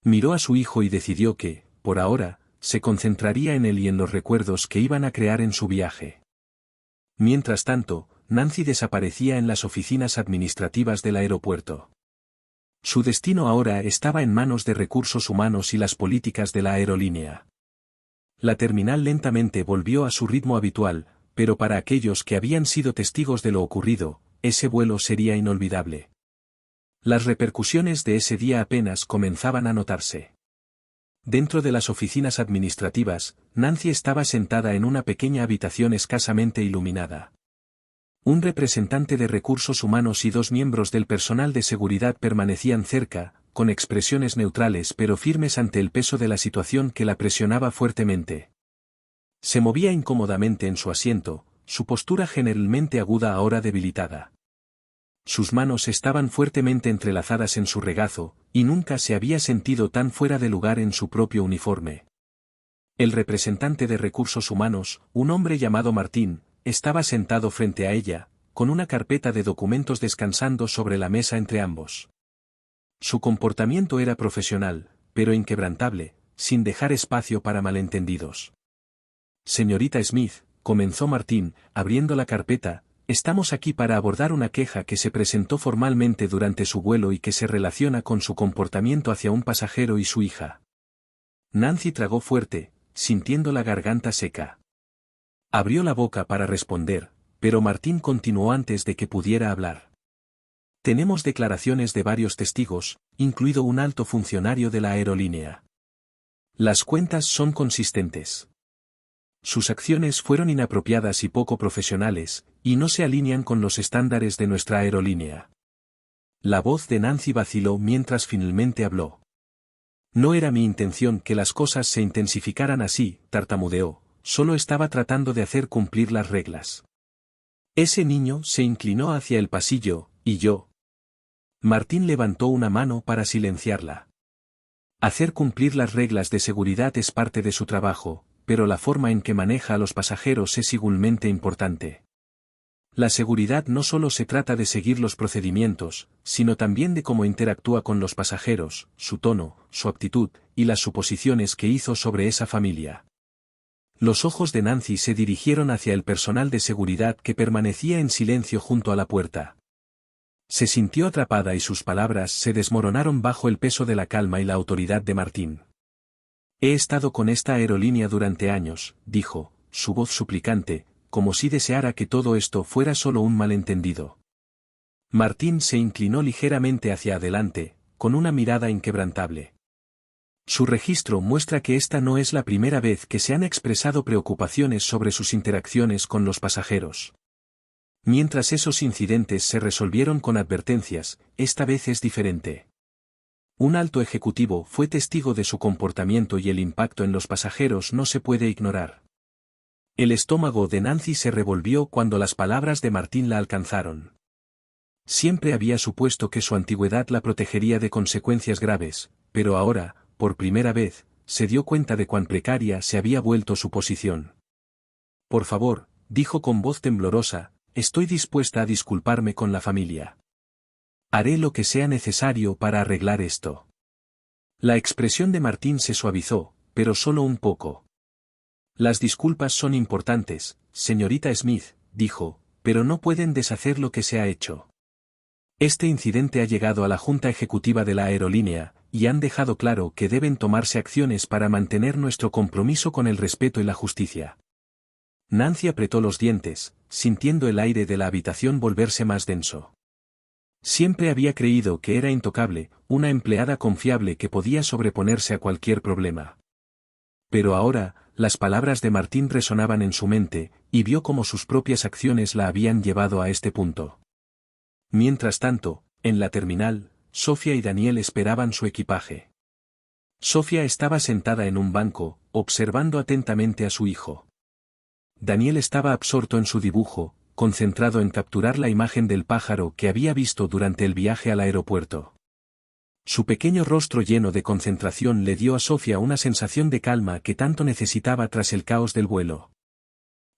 Miró a su hijo y decidió que, por ahora, se concentraría en él y en los recuerdos que iban a crear en su viaje. Mientras tanto, Nancy desaparecía en las oficinas administrativas del aeropuerto. Su destino ahora estaba en manos de recursos humanos y las políticas de la aerolínea. La terminal lentamente volvió a su ritmo habitual, pero para aquellos que habían sido testigos de lo ocurrido, ese vuelo sería inolvidable. Las repercusiones de ese día apenas comenzaban a notarse. Dentro de las oficinas administrativas, Nancy estaba sentada en una pequeña habitación escasamente iluminada. Un representante de recursos humanos y 2 miembros del personal de seguridad permanecían cerca, con expresiones neutrales pero firmes ante el peso de la situación que la presionaba fuertemente. Se movía incómodamente en su asiento, su postura generalmente aguda ahora debilitada. Sus manos estaban fuertemente entrelazadas en su regazo, y nunca se había sentido tan fuera de lugar en su propio uniforme. El representante de recursos humanos, un hombre llamado Martín, estaba sentado frente a ella, con una carpeta de documentos descansando sobre la mesa entre ambos. Su comportamiento era profesional, pero inquebrantable, sin dejar espacio para malentendidos. Señorita Smith, comenzó Martín, abriendo la carpeta, estamos aquí para abordar una queja que se presentó formalmente durante su vuelo y que se relaciona con su comportamiento hacia un pasajero y su hija. Nancy tragó fuerte, sintiendo la garganta seca. Abrió la boca para responder, pero Martín continuó antes de que pudiera hablar. Tenemos declaraciones de varios testigos, incluido un alto funcionario de la aerolínea. Las cuentas son consistentes. Sus acciones fueron inapropiadas y poco profesionales, y no se alinean con los estándares de nuestra aerolínea. La voz de Nancy vaciló mientras finalmente habló. No era mi intención que las cosas se intensificaran así, tartamudeó, solo estaba tratando de hacer cumplir las reglas. Ese niño se inclinó hacia el pasillo, y yo. Martín levantó una mano para silenciarla. Hacer cumplir las reglas de seguridad es parte de su trabajo, pero la forma en que maneja a los pasajeros es igualmente importante. La seguridad no solo se trata de seguir los procedimientos, sino también de cómo interactúa con los pasajeros, su tono, su actitud, y las suposiciones que hizo sobre esa familia. Los ojos de Nancy se dirigieron hacia el personal de seguridad que permanecía en silencio junto a la puerta. Se sintió atrapada y sus palabras se desmoronaron bajo el peso de la calma y la autoridad de Martín. He estado con esta aerolínea durante años, dijo, su voz suplicante, como si deseara que todo esto fuera solo un malentendido. Martín se inclinó ligeramente hacia adelante, con una mirada inquebrantable. Su registro muestra que esta no es la primera vez que se han expresado preocupaciones sobre sus interacciones con los pasajeros. Mientras esos incidentes se resolvieron con advertencias, esta vez es diferente. Un alto ejecutivo fue testigo de su comportamiento y el impacto en los pasajeros no se puede ignorar. El estómago de Nancy se revolvió cuando las palabras de Martín la alcanzaron. Siempre había supuesto que su antigüedad la protegería de consecuencias graves, pero ahora, por primera vez, se dio cuenta de cuán precaria se había vuelto su posición. Por favor, dijo con voz temblorosa, estoy dispuesta a disculparme con la familia. Haré lo que sea necesario para arreglar esto. La expresión de Martín se suavizó, pero solo un poco. Las disculpas son importantes, señorita Smith, dijo, pero no pueden deshacer lo que se ha hecho. Este incidente ha llegado a la Junta Ejecutiva de la aerolínea, y han dejado claro que deben tomarse acciones para mantener nuestro compromiso con el respeto y la justicia. Nancy apretó los dientes, sintiendo el aire de la habitación volverse más denso. Siempre había creído que era intocable, una empleada confiable que podía sobreponerse a cualquier problema. Pero ahora, las palabras de Martín resonaban en su mente, y vio cómo sus propias acciones la habían llevado a este punto. Mientras tanto, en la terminal, Sofía y Daniel esperaban su equipaje. Sofía estaba sentada en un banco, observando atentamente a su hijo. Daniel estaba absorto en su dibujo, concentrado en capturar la imagen del pájaro que había visto durante el viaje al aeropuerto. Su pequeño rostro lleno de concentración le dio a Sofía una sensación de calma que tanto necesitaba tras el caos del vuelo.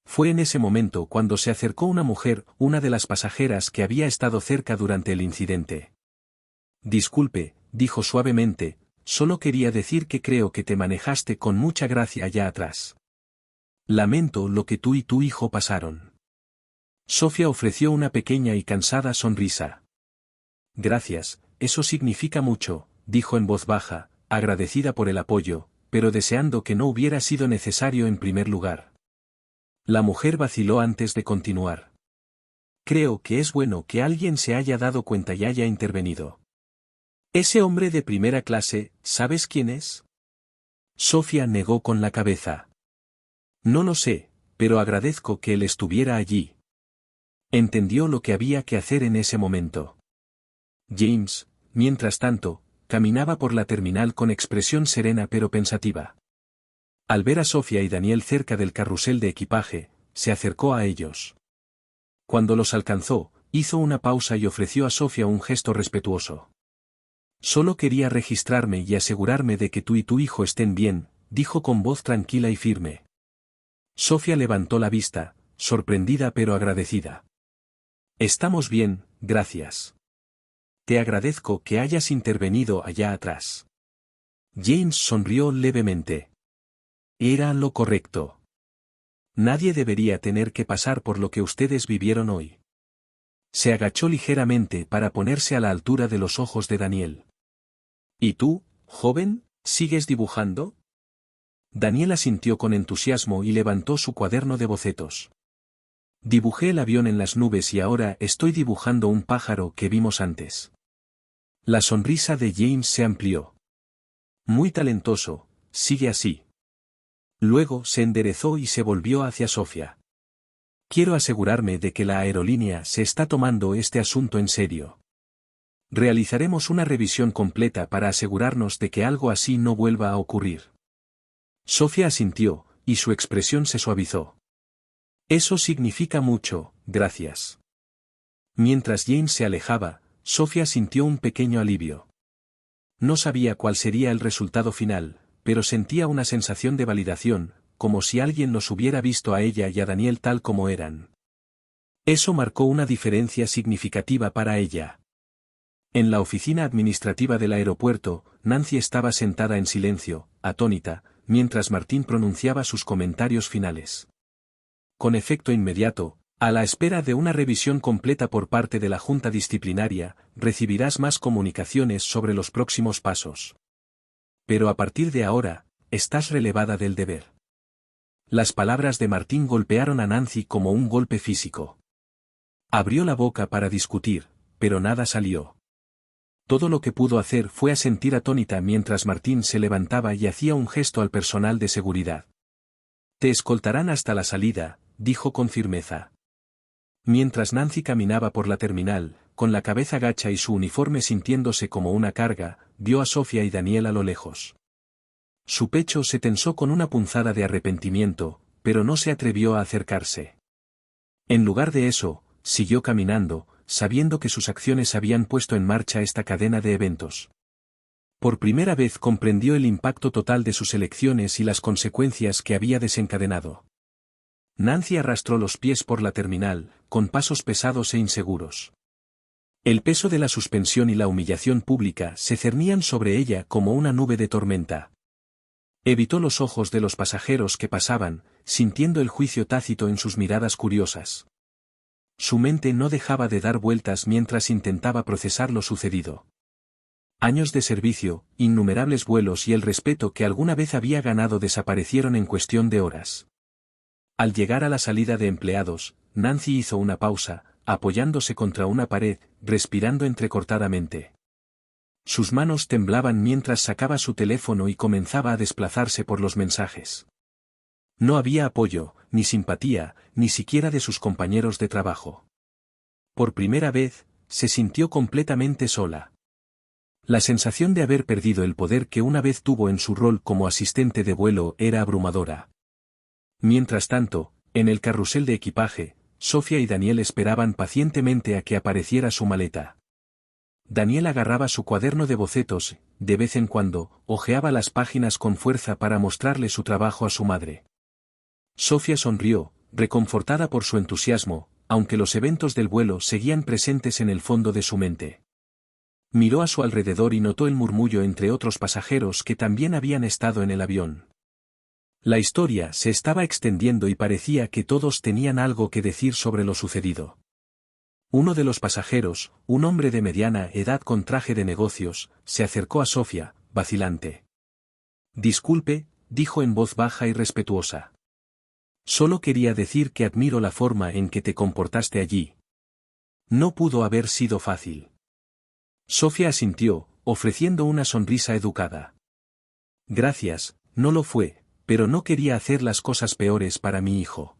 Fue en ese momento cuando se acercó una mujer, una de las pasajeras que había estado cerca durante el incidente. Disculpe, dijo suavemente, solo quería decir que creo que te manejaste con mucha gracia allá atrás. Lamento lo que tú y tu hijo pasaron. Sofía ofreció una pequeña y cansada sonrisa. Gracias, eso significa mucho, dijo en voz baja, agradecida por el apoyo, pero deseando que no hubiera sido necesario en primer lugar. La mujer vaciló antes de continuar. Creo que es bueno que alguien se haya dado cuenta y haya intervenido. Ese hombre de primera clase, ¿sabes quién es? Sofía negó con la cabeza. No lo sé, pero agradezco que él estuviera allí. Entendió lo que había que hacer en ese momento. James, mientras tanto, caminaba por la terminal con expresión serena pero pensativa. Al ver a Sofía y Daniel cerca del carrusel de equipaje, se acercó a ellos. Cuando los alcanzó, hizo una pausa y ofreció a Sofía un gesto respetuoso. Solo quería registrarme y asegurarme de que tú y tu hijo estén bien, dijo con voz tranquila y firme. Sofía levantó la vista, sorprendida pero agradecida. Estamos bien, gracias. Te agradezco que hayas intervenido allá atrás. James sonrió levemente. Era lo correcto. Nadie debería tener que pasar por lo que ustedes vivieron hoy. Se agachó ligeramente para ponerse a la altura de los ojos de Daniel. ¿Y tú, joven, sigues dibujando? Daniel asintió con entusiasmo y levantó su cuaderno de bocetos. Dibujé el avión en las nubes y ahora estoy dibujando un pájaro que vimos antes. La sonrisa de James se amplió. Muy talentoso, sigue así. Luego se enderezó y se volvió hacia Sofía. Quiero asegurarme de que la aerolínea se está tomando este asunto en serio. Realizaremos una revisión completa para asegurarnos de que algo así no vuelva a ocurrir. Sofía asintió, y su expresión se suavizó. Eso significa mucho, gracias. Mientras James se alejaba, Sofía sintió un pequeño alivio. No sabía cuál sería el resultado final, pero sentía una sensación de validación, como si alguien los hubiera visto a ella y a Daniel tal como eran. Eso marcó una diferencia significativa para ella. En la oficina administrativa del aeropuerto, Nancy estaba sentada en silencio, atónita, mientras Martín pronunciaba sus comentarios finales. Con efecto inmediato, a la espera de una revisión completa por parte de la Junta Disciplinaria, recibirás más comunicaciones sobre los próximos pasos. Pero a partir de ahora, estás relevada del deber. Las palabras de Martín golpearon a Nancy como un golpe físico. Abrió la boca para discutir, pero nada salió. Todo lo que pudo hacer fue asentir atónita mientras Martín se levantaba y hacía un gesto al personal de seguridad. Te escoltarán hasta la salida, dijo con firmeza. Mientras Nancy caminaba por la terminal, con la cabeza gacha y su uniforme sintiéndose como una carga, vio a Sofía y Daniel a lo lejos. Su pecho se tensó con una punzada de arrepentimiento, pero no se atrevió a acercarse. En lugar de eso, siguió caminando, sabiendo que sus acciones habían puesto en marcha esta cadena de eventos. Por primera vez comprendió el impacto total de sus elecciones y las consecuencias que había desencadenado. Nancy arrastró los pies por la terminal, con pasos pesados e inseguros. El peso de la suspensión y la humillación pública se cernían sobre ella como una nube de tormenta. Evitó los ojos de los pasajeros que pasaban, sintiendo el juicio tácito en sus miradas curiosas. Su mente no dejaba de dar vueltas mientras intentaba procesar lo sucedido. Años de servicio, innumerables vuelos y el respeto que alguna vez había ganado desaparecieron en cuestión de horas. Al llegar a la salida de empleados, Nancy hizo una pausa, apoyándose contra una pared, respirando entrecortadamente. Sus manos temblaban mientras sacaba su teléfono y comenzaba a desplazarse por los mensajes. No había apoyo, ni simpatía, ni siquiera de sus compañeros de trabajo. Por primera vez, se sintió completamente sola. La sensación de haber perdido el poder que una vez tuvo en su rol como asistente de vuelo era abrumadora. Mientras tanto, en el carrusel de equipaje, Sofía y Daniel esperaban pacientemente a que apareciera su maleta. Daniel agarraba su cuaderno de bocetos, de vez en cuando, hojeaba las páginas con fuerza para mostrarle su trabajo a su madre. Sofía sonrió, reconfortada por su entusiasmo, aunque los eventos del vuelo seguían presentes en el fondo de su mente. Miró a su alrededor y notó el murmullo entre otros pasajeros que también habían estado en el avión. La historia se estaba extendiendo y parecía que todos tenían algo que decir sobre lo sucedido. Uno de los pasajeros, un hombre de mediana edad con traje de negocios, se acercó a Sofía, vacilante. Disculpe, dijo en voz baja y respetuosa. Solo quería decir que admiro la forma en que te comportaste allí. No pudo haber sido fácil. Sofía asintió, ofreciendo una sonrisa educada. Gracias, no lo fue, pero no quería hacer las cosas peores para mi hijo.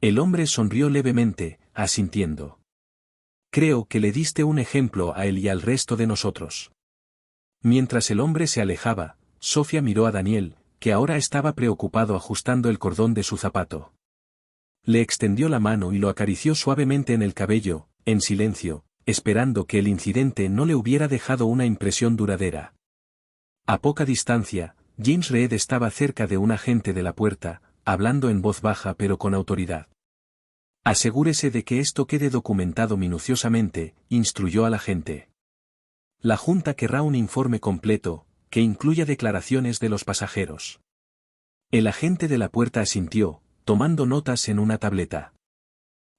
El hombre sonrió levemente, asintiendo. Creo que le diste un ejemplo a él y al resto de nosotros. Mientras el hombre se alejaba, Sofía miró a Daniel, que ahora estaba preocupado ajustando el cordón de su zapato. Le extendió la mano y lo acarició suavemente en el cabello, en silencio, esperando que el incidente no le hubiera dejado una impresión duradera. A poca distancia, James Reed estaba cerca de un agente de la puerta, hablando en voz baja pero con autoridad. Asegúrese de que esto quede documentado minuciosamente, instruyó al agente. La Junta querrá un informe completo, que incluya declaraciones de los pasajeros. El agente de la puerta asintió, tomando notas en una tableta.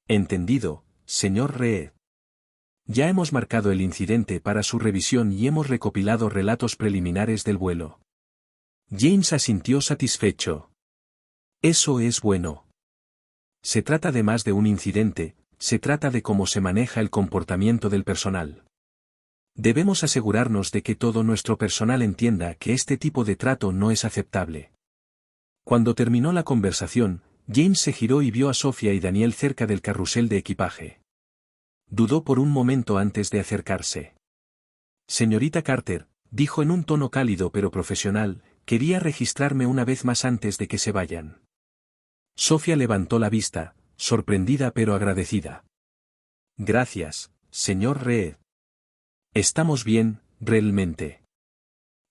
Entendido, señor Reed. Ya hemos marcado el incidente para su revisión y hemos recopilado relatos preliminares del vuelo. James asintió satisfecho. Eso es bueno. Se trata de más de un incidente, se trata de cómo se maneja el comportamiento del personal. Debemos asegurarnos de que todo nuestro personal entienda que este tipo de trato no es aceptable. Cuando terminó la conversación, James se giró y vio a Sofía y Daniel cerca del carrusel de equipaje. Dudó por un momento antes de acercarse. Señorita Carter, dijo en un tono cálido pero profesional, quería registrarme una vez más antes de que se vayan. Sofía levantó la vista, sorprendida pero agradecida. Gracias, señor Reed. Estamos bien, realmente.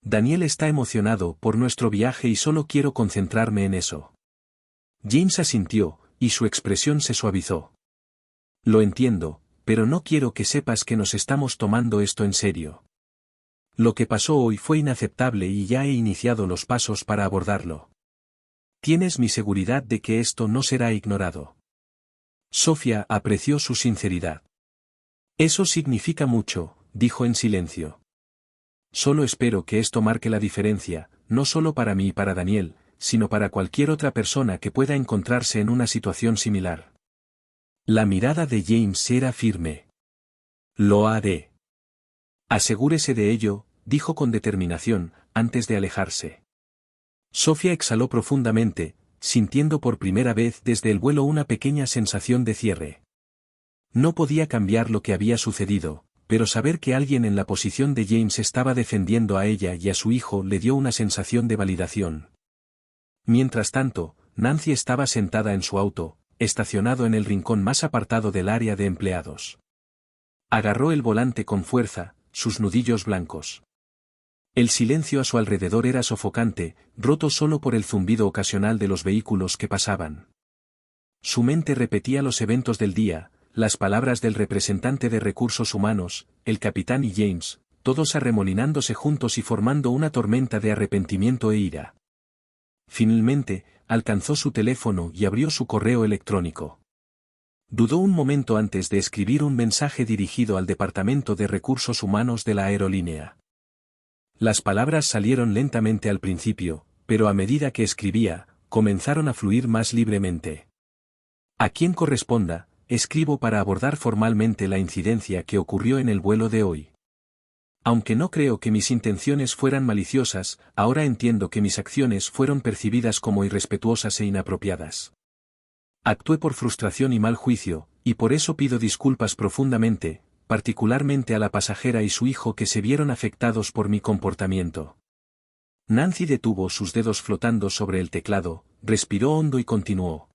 Daniel está emocionado por nuestro viaje y solo quiero concentrarme en eso. James asintió, y su expresión se suavizó. Lo entiendo, pero no quiero que sepas que nos estamos tomando esto en serio. Lo que pasó hoy fue inaceptable y ya he iniciado los pasos para abordarlo. Tienes mi seguridad de que esto no será ignorado. Sofía apreció su sinceridad. Eso significa mucho, dijo en silencio. Solo espero que esto marque la diferencia, no solo para mí y para Daniel, sino para cualquier otra persona que pueda encontrarse en una situación similar. La mirada de James era firme. Lo haré. Asegúrese de ello, dijo con determinación, antes de alejarse. Sofía exhaló profundamente, sintiendo por primera vez desde el vuelo una pequeña sensación de cierre. No podía cambiar lo que había sucedido, pero saber que alguien en la posición de James estaba defendiendo a ella y a su hijo le dio una sensación de validación. Mientras tanto, Nancy estaba sentada en su auto, estacionado en el rincón más apartado del área de empleados. Agarró el volante con fuerza, sus nudillos blancos. El silencio a su alrededor era sofocante, roto solo por el zumbido ocasional de los vehículos que pasaban. Su mente repetía los eventos del día, las palabras del representante de recursos humanos, el capitán y James, todos arremolinándose juntos y formando una tormenta de arrepentimiento e ira. Finalmente, alcanzó su teléfono y abrió su correo electrónico. Dudó un momento antes de escribir un mensaje dirigido al Departamento de Recursos Humanos de la aerolínea. Las palabras salieron lentamente al principio, pero a medida que escribía, comenzaron a fluir más libremente. A quien corresponda, escribo para abordar formalmente la incidencia que ocurrió en el vuelo de hoy. Aunque no creo que mis intenciones fueran maliciosas, ahora entiendo que mis acciones fueron percibidas como irrespetuosas e inapropiadas. Actué por frustración y mal juicio, y por eso pido disculpas profundamente, particularmente a la pasajera y su hijo que se vieron afectados por mi comportamiento. Nancy detuvo sus dedos flotando sobre el teclado, respiró hondo y continuó.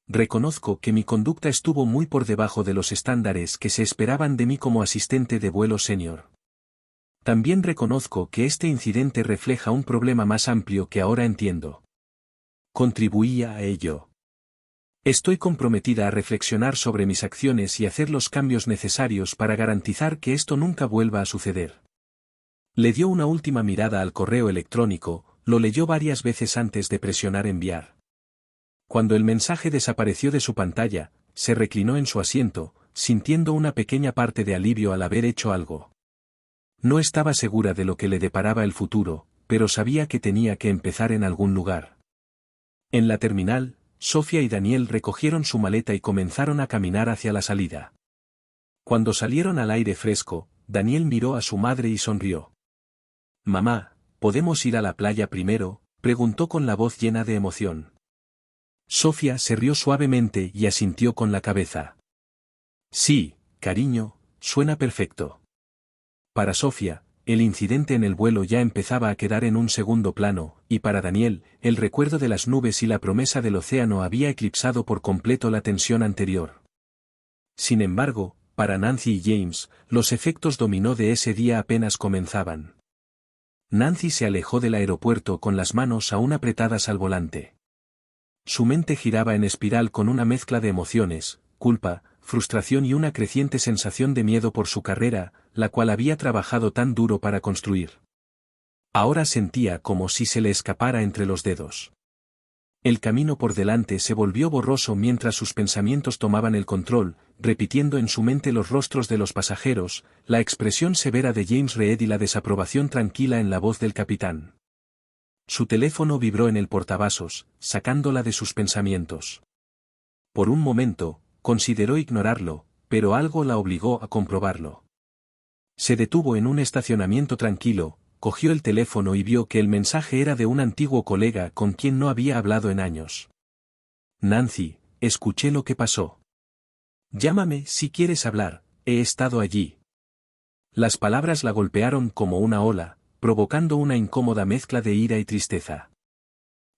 Reconozco que mi conducta estuvo muy por debajo de los estándares que se esperaban de mí como asistente de vuelo senior. También reconozco que este incidente refleja un problema más amplio que ahora entiendo. Contribuía a ello. Estoy comprometida a reflexionar sobre mis acciones y hacer los cambios necesarios para garantizar que esto nunca vuelva a suceder. Le dio una última mirada al correo electrónico, lo leyó varias veces antes de presionar enviar. Cuando el mensaje desapareció de su pantalla, se reclinó en su asiento, sintiendo una pequeña parte de alivio al haber hecho algo. No estaba segura de lo que le deparaba el futuro, pero sabía que tenía que empezar en algún lugar. En la terminal, Sofía y Daniel recogieron su maleta y comenzaron a caminar hacia la salida. Cuando salieron al aire fresco, Daniel miró a su madre y sonrió. «Mamá, ¿podemos ir a la playa primero?», preguntó con la voz llena de emoción. Sofía se rió suavemente y asintió con la cabeza. «Sí, cariño, suena perfecto». Para Sofía, el incidente en el vuelo ya empezaba a quedar en un segundo plano, y para Daniel, el recuerdo de las nubes y la promesa del océano había eclipsado por completo la tensión anterior. Sin embargo, para Nancy y James, los efectos dominó de ese día apenas comenzaban. Nancy se alejó del aeropuerto con las manos aún apretadas al volante. Su mente giraba en espiral con una mezcla de emociones, culpa, frustración y una creciente sensación de miedo por su carrera, la cual había trabajado tan duro para construir. Ahora sentía como si se le escapara entre los dedos. El camino por delante se volvió borroso mientras sus pensamientos tomaban el control, repitiendo en su mente los rostros de los pasajeros, la expresión severa de James Reed y la desaprobación tranquila en la voz del capitán. Su teléfono vibró en el portavasos, sacándola de sus pensamientos. Por un momento, consideró ignorarlo, pero algo la obligó a comprobarlo. Se detuvo en un estacionamiento tranquilo, cogió el teléfono y vio que el mensaje era de un antiguo colega con quien no había hablado en años. Nancy, escuché lo que pasó. Llámame si quieres hablar, he estado allí. Las palabras la golpearon como una ola, provocando una incómoda mezcla de ira y tristeza.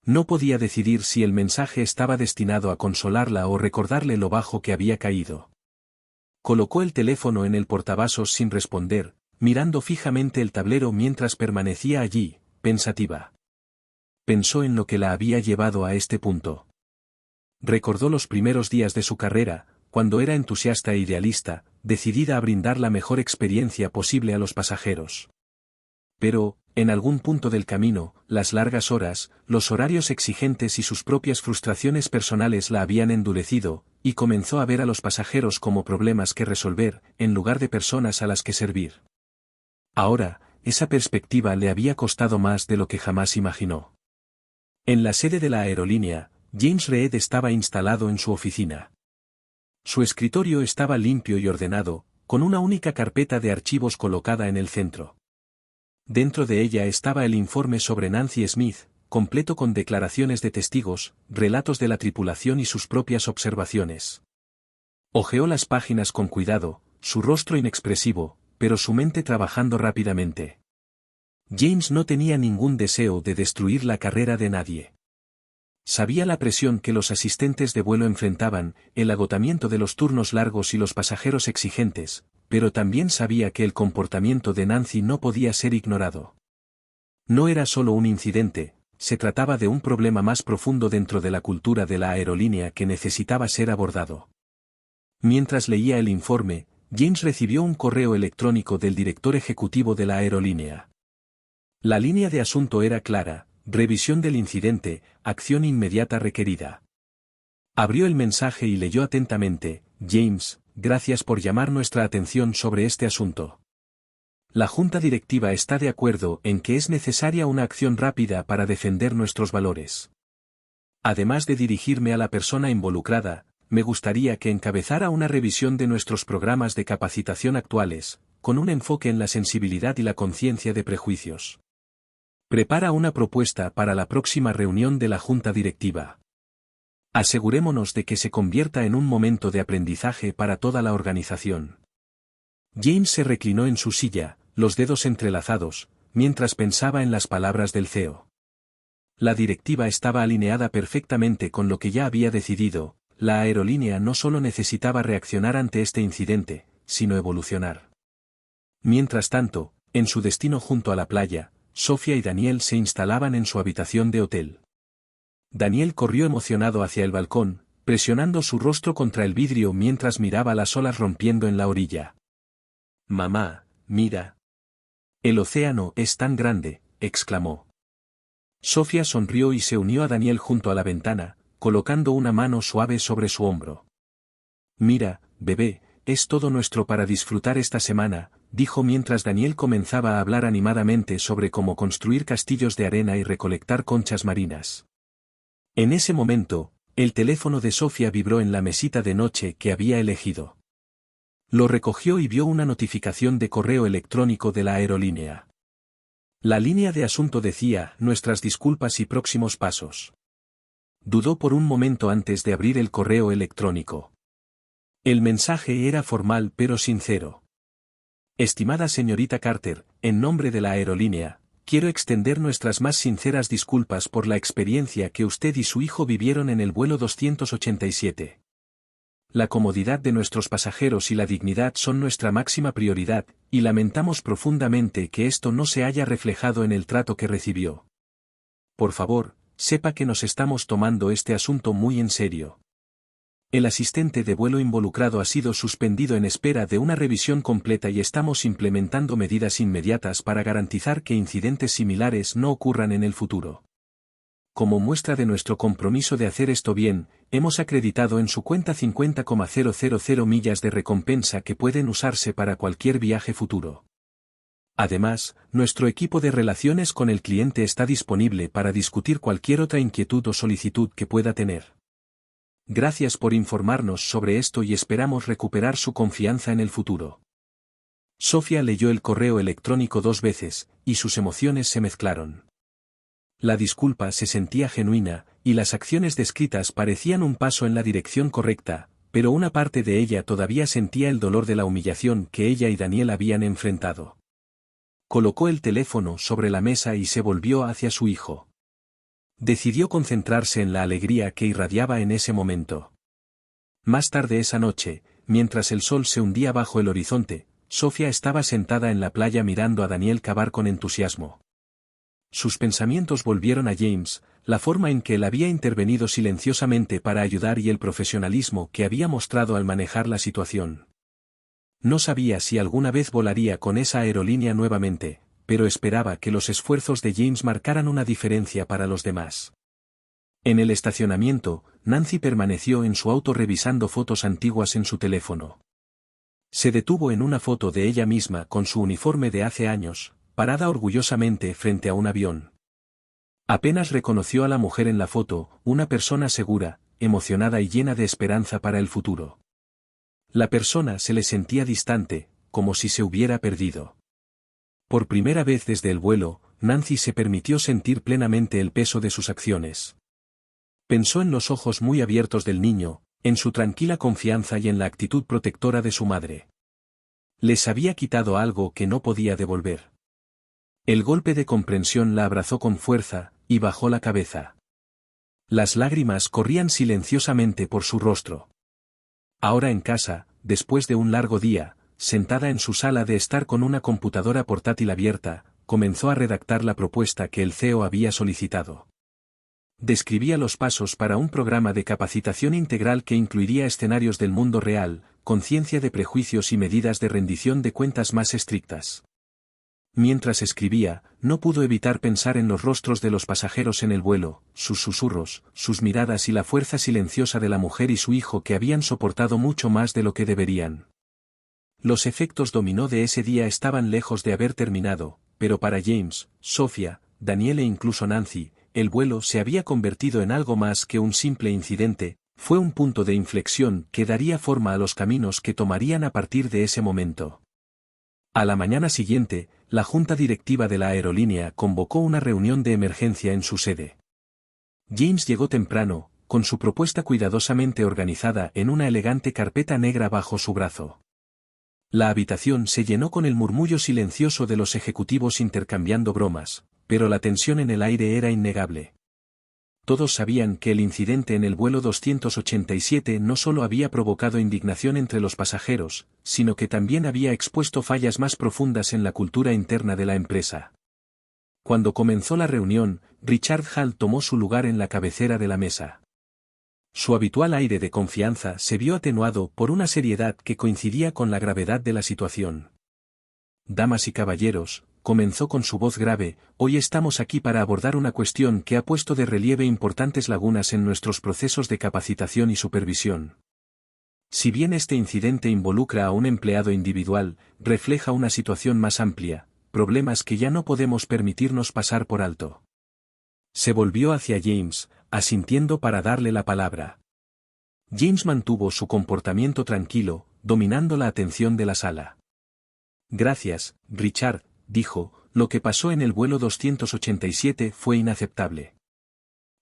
No podía decidir si el mensaje estaba destinado a consolarla o recordarle lo bajo que había caído. Colocó el teléfono en el portavasos sin responder, mirando fijamente el tablero mientras permanecía allí, pensativa. Pensó en lo que la había llevado a este punto. Recordó los primeros días de su carrera, cuando era entusiasta e idealista, decidida a brindar la mejor experiencia posible a los pasajeros. Pero, en algún punto del camino, las largas horas, los horarios exigentes y sus propias frustraciones personales la habían endurecido, y comenzó a ver a los pasajeros como problemas que resolver, en lugar de personas a las que servir. Ahora, esa perspectiva le había costado más de lo que jamás imaginó. En la sede de la aerolínea, James Reed estaba instalado en su oficina. Su escritorio estaba limpio y ordenado, con una única carpeta de archivos colocada en el centro. Dentro de ella estaba el informe sobre Nancy Smith, completo con declaraciones de testigos, relatos de la tripulación y sus propias observaciones. Hojeó las páginas con cuidado, su rostro inexpresivo, pero su mente trabajando rápidamente. James no tenía ningún deseo de destruir la carrera de nadie. Sabía la presión que los asistentes de vuelo enfrentaban, el agotamiento de los turnos largos y los pasajeros exigentes, pero también sabía que el comportamiento de Nancy no podía ser ignorado. No era solo un incidente, se trataba de un problema más profundo dentro de la cultura de la aerolínea que necesitaba ser abordado. Mientras leía el informe, James recibió un correo electrónico del director ejecutivo de la aerolínea. La línea de asunto era clara: revisión del incidente, acción inmediata requerida. Abrió el mensaje y leyó atentamente: James, gracias por llamar nuestra atención sobre este asunto. La junta directiva está de acuerdo en que es necesaria una acción rápida para defender nuestros valores. Además de dirigirme a la persona involucrada, me gustaría que encabezara una revisión de nuestros programas de capacitación actuales, con un enfoque en la sensibilidad y la conciencia de prejuicios. Prepara una propuesta para la próxima reunión de la junta directiva. Asegurémonos de que se convierta en un momento de aprendizaje para toda la organización. James se reclinó en su silla, los dedos entrelazados, mientras pensaba en las palabras del CEO. La directiva estaba alineada perfectamente con lo que ya había decidido: la aerolínea no solo necesitaba reaccionar ante este incidente, sino evolucionar. Mientras tanto, en su destino junto a la playa, Sofía y Daniel se instalaban en su habitación de hotel. Daniel corrió emocionado hacia el balcón, presionando su rostro contra el vidrio mientras miraba las olas rompiendo en la orilla. «Mamá, mira. El océano es tan grande», exclamó. Sofía sonrió y se unió a Daniel junto a la ventana, colocando una mano suave sobre su hombro. «Mira, bebé, es todo nuestro para disfrutar esta semana», dijo mientras Daniel comenzaba a hablar animadamente sobre cómo construir castillos de arena y recolectar conchas marinas. En ese momento, el teléfono de Sofía vibró en la mesita de noche que había elegido. Lo recogió y vio una notificación de correo electrónico de la aerolínea. La línea de asunto decía: nuestras disculpas y próximos pasos. Dudó por un momento antes de abrir el correo electrónico. El mensaje era formal pero sincero. Estimada señorita Carter, en nombre de la aerolínea, quiero extender nuestras más sinceras disculpas por la experiencia que usted y su hijo vivieron en el vuelo 287. La comodidad de nuestros pasajeros y la dignidad son nuestra máxima prioridad, y lamentamos profundamente que esto no se haya reflejado en el trato que recibió. Por favor, sepa que nos estamos tomando este asunto muy en serio. El asistente de vuelo involucrado ha sido suspendido en espera de una revisión completa y estamos implementando medidas inmediatas para garantizar que incidentes similares no ocurran en el futuro. Como muestra de nuestro compromiso de hacer esto bien, hemos acreditado en su cuenta 50,000 millas de recompensa que pueden usarse para cualquier viaje futuro. Además, nuestro equipo de relaciones con el cliente está disponible para discutir cualquier otra inquietud o solicitud que pueda tener. Gracias por informarnos sobre esto y esperamos recuperar su confianza en el futuro. Sofía leyó el correo electrónico 2 veces, y sus emociones se mezclaron. La disculpa se sentía genuina, y las acciones descritas parecían un paso en la dirección correcta, pero una parte de ella todavía sentía el dolor de la humillación que ella y Daniel habían enfrentado. Colocó el teléfono sobre la mesa y se volvió hacia su hijo. Decidió concentrarse en la alegría que irradiaba en ese momento. Más tarde esa noche, mientras el sol se hundía bajo el horizonte, Sofía estaba sentada en la playa mirando a Daniel cavar con entusiasmo. Sus pensamientos volvieron a James, la forma en que él había intervenido silenciosamente para ayudar y el profesionalismo que había mostrado al manejar la situación. No sabía si alguna vez volaría con esa aerolínea nuevamente, pero esperaba que los esfuerzos de James marcaran una diferencia para los demás. En el estacionamiento, Nancy permaneció en su auto revisando fotos antiguas en su teléfono. Se detuvo en una foto de ella misma con su uniforme de hace años, parada orgullosamente frente a un avión. Apenas reconoció a la mujer en la foto, una persona segura, emocionada y llena de esperanza para el futuro. La persona se le sentía distante, como si se hubiera perdido. Por primera vez desde el vuelo, Nancy se permitió sentir plenamente el peso de sus acciones. Pensó en los ojos muy abiertos del niño, en su tranquila confianza y en la actitud protectora de su madre. Les había quitado algo que no podía devolver. El golpe de comprensión la abrazó con fuerza, y bajó la cabeza. Las lágrimas corrían silenciosamente por su rostro. Ahora en casa, después de un largo día, sentada en su sala de estar con una computadora portátil abierta, comenzó a redactar la propuesta que el CEO había solicitado. Describía los pasos para un programa de capacitación integral que incluiría escenarios del mundo real, conciencia de prejuicios y medidas de rendición de cuentas más estrictas. Mientras escribía, no pudo evitar pensar en los rostros de los pasajeros en el vuelo, sus susurros, sus miradas y la fuerza silenciosa de la mujer y su hijo que habían soportado mucho más de lo que deberían. Los efectos dominó de ese día estaban lejos de haber terminado, pero para James, Sofía, Daniel e incluso Nancy, el vuelo se había convertido en algo más que un simple incidente, fue un punto de inflexión que daría forma a los caminos que tomarían a partir de ese momento. A la mañana siguiente, la junta directiva de la aerolínea convocó una reunión de emergencia en su sede. James llegó temprano, con su propuesta cuidadosamente organizada en una elegante carpeta negra bajo su brazo. La habitación se llenó con el murmullo silencioso de los ejecutivos intercambiando bromas, pero la tensión en el aire era innegable. Todos sabían que el incidente en el vuelo 287 no solo había provocado indignación entre los pasajeros, sino que también había expuesto fallas más profundas en la cultura interna de la empresa. Cuando comenzó la reunión, Richard Hall tomó su lugar en la cabecera de la mesa. Su habitual aire de confianza se vio atenuado por una seriedad que coincidía con la gravedad de la situación. Damas y caballeros, comenzó con su voz grave, hoy estamos aquí para abordar una cuestión que ha puesto de relieve importantes lagunas en nuestros procesos de capacitación y supervisión. Si bien este incidente involucra a un empleado individual, refleja una situación más amplia, problemas que ya no podemos permitirnos pasar por alto. Se volvió hacia James, asintiendo para darle la palabra. James mantuvo su comportamiento tranquilo, dominando la atención de la sala. Gracias, Richard, dijo, lo que pasó en el vuelo 287 fue inaceptable.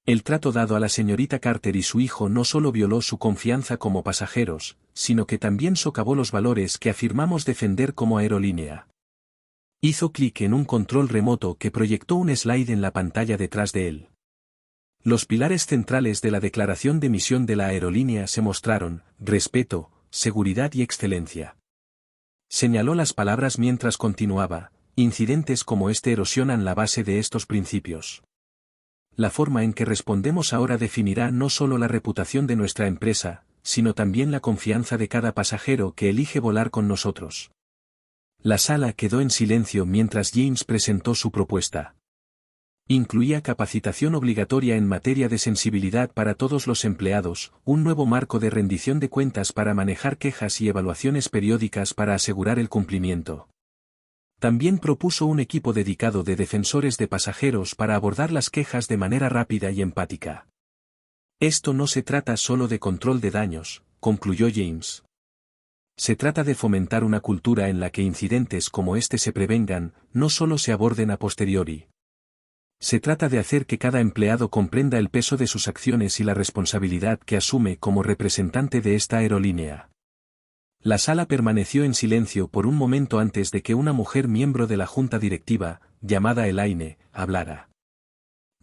El trato dado a la señorita Carter y su hijo no solo violó su confianza como pasajeros, sino que también socavó los valores que afirmamos defender como aerolínea. Hizo clic en un control remoto que proyectó un slide en la pantalla detrás de él. Los pilares centrales de la declaración de misión de la aerolínea se mostraron: respeto, seguridad y excelencia. Señaló las palabras mientras continuaba: incidentes como este erosionan la base de estos principios. La forma en que respondemos ahora definirá no solo la reputación de nuestra empresa, sino también la confianza de cada pasajero que elige volar con nosotros. La sala quedó en silencio mientras James presentó su propuesta. Incluía capacitación obligatoria en materia de sensibilidad para todos los empleados, un nuevo marco de rendición de cuentas para manejar quejas y evaluaciones periódicas para asegurar el cumplimiento. También propuso un equipo dedicado de defensores de pasajeros para abordar las quejas de manera rápida y empática. Esto no se trata solo de control de daños, concluyó James. Se trata de fomentar una cultura en la que incidentes como este se prevengan, no solo se aborden a posteriori. Se trata de hacer que cada empleado comprenda el peso de sus acciones y la responsabilidad que asume como representante de esta aerolínea. La sala permaneció en silencio por un momento antes de que una mujer miembro de la junta directiva, llamada Elaine, hablara.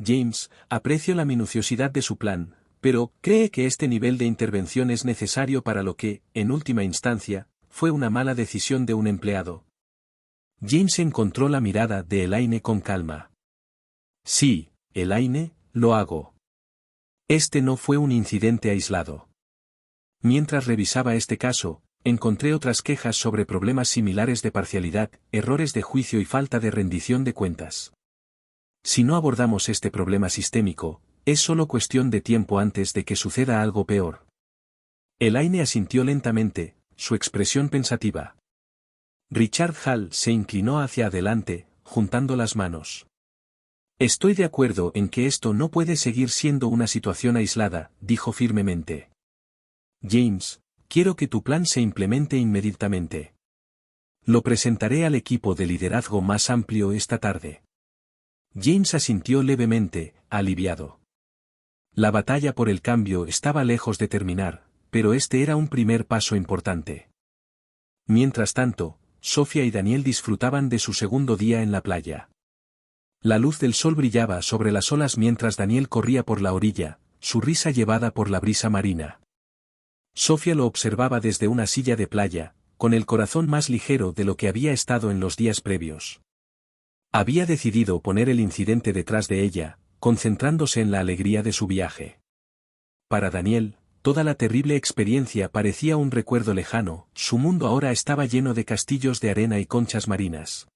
James, aprecio la minuciosidad de su plan, pero ¿cree que este nivel de intervención es necesario para lo que, en última instancia, fue una mala decisión de un empleado? James encontró la mirada de Elaine con calma. Sí, Elaine, lo hago. Este no fue un incidente aislado. Mientras revisaba este caso, encontré otras quejas sobre problemas similares de parcialidad, errores de juicio y falta de rendición de cuentas. Si no abordamos este problema sistémico, es solo cuestión de tiempo antes de que suceda algo peor. Elaine asintió lentamente, su expresión pensativa. Richard Hall se inclinó hacia adelante, juntando las manos. Estoy de acuerdo en que esto no puede seguir siendo una situación aislada, dijo firmemente. James, quiero que tu plan se implemente inmediatamente. Lo presentaré al equipo de liderazgo más amplio esta tarde. James asintió levemente, aliviado. La batalla por el cambio estaba lejos de terminar, pero este era un primer paso importante. Mientras tanto, Sofía y Daniel disfrutaban de su segundo día en la playa. La luz del sol brillaba sobre las olas mientras Daniel corría por la orilla, su risa llevada por la brisa marina. Sofía lo observaba desde una silla de playa, con el corazón más ligero de lo que había estado en los días previos. Había decidido poner el incidente detrás de ella, concentrándose en la alegría de su viaje. Para Daniel, toda la terrible experiencia parecía un recuerdo lejano, su mundo ahora estaba lleno de castillos de arena y conchas marinas.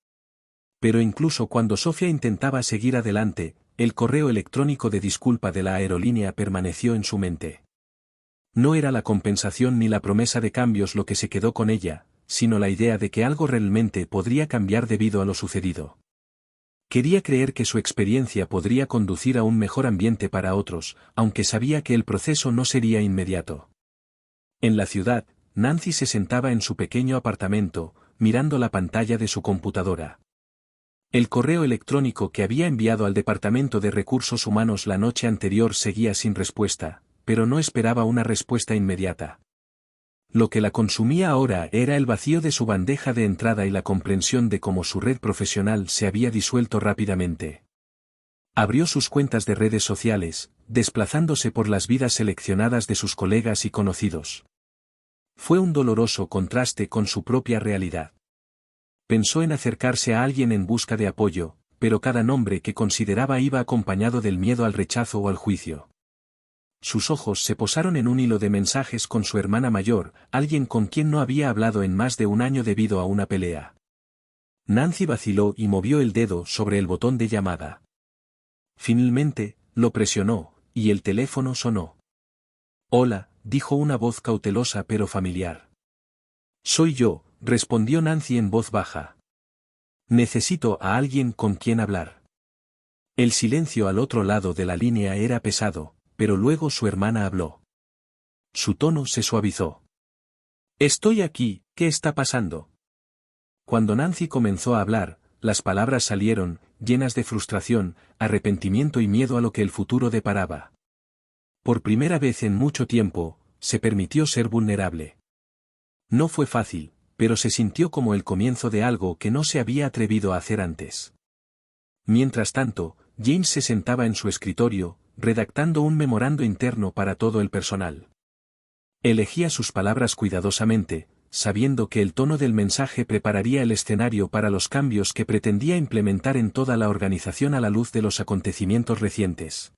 Pero incluso cuando Sofía intentaba seguir adelante, el correo electrónico de disculpa de la aerolínea permaneció en su mente. No era la compensación ni la promesa de cambios lo que se quedó con ella, sino la idea de que algo realmente podría cambiar debido a lo sucedido. Quería creer que su experiencia podría conducir a un mejor ambiente para otros, aunque sabía que el proceso no sería inmediato. En la ciudad, Nancy se sentaba en su pequeño apartamento, mirando la pantalla de su computadora. El correo electrónico que había enviado al Departamento de Recursos Humanos la noche anterior seguía sin respuesta, pero no esperaba una respuesta inmediata. Lo que la consumía ahora era el vacío de su bandeja de entrada y la comprensión de cómo su red profesional se había disuelto rápidamente. Abrió sus cuentas de redes sociales, desplazándose por las vidas seleccionadas de sus colegas y conocidos. Fue un doloroso contraste con su propia realidad. Pensó en acercarse a alguien en busca de apoyo, pero cada nombre que consideraba iba acompañado del miedo al rechazo o al juicio. Sus ojos se posaron en un hilo de mensajes con su hermana mayor, alguien con quien no había hablado en más de un año debido a una pelea. Nancy vaciló y movió el dedo sobre el botón de llamada. Finalmente, lo presionó, y el teléfono sonó. Hola, dijo una voz cautelosa pero familiar. Soy yo, respondió Nancy en voz baja. Necesito a alguien con quien hablar. El silencio al otro lado de la línea era pesado, pero luego su hermana habló. Su tono se suavizó. Estoy aquí, ¿qué está pasando? Cuando Nancy comenzó a hablar, las palabras salieron, llenas de frustración, arrepentimiento y miedo a lo que el futuro deparaba. Por primera vez en mucho tiempo, se permitió ser vulnerable. No fue fácil, pero se sintió como el comienzo de algo que no se había atrevido a hacer antes. Mientras tanto, James se sentaba en su escritorio, redactando un memorando interno para todo el personal. Elegía sus palabras cuidadosamente, sabiendo que el tono del mensaje prepararía el escenario para los cambios que pretendía implementar en toda la organización a la luz de los acontecimientos recientes.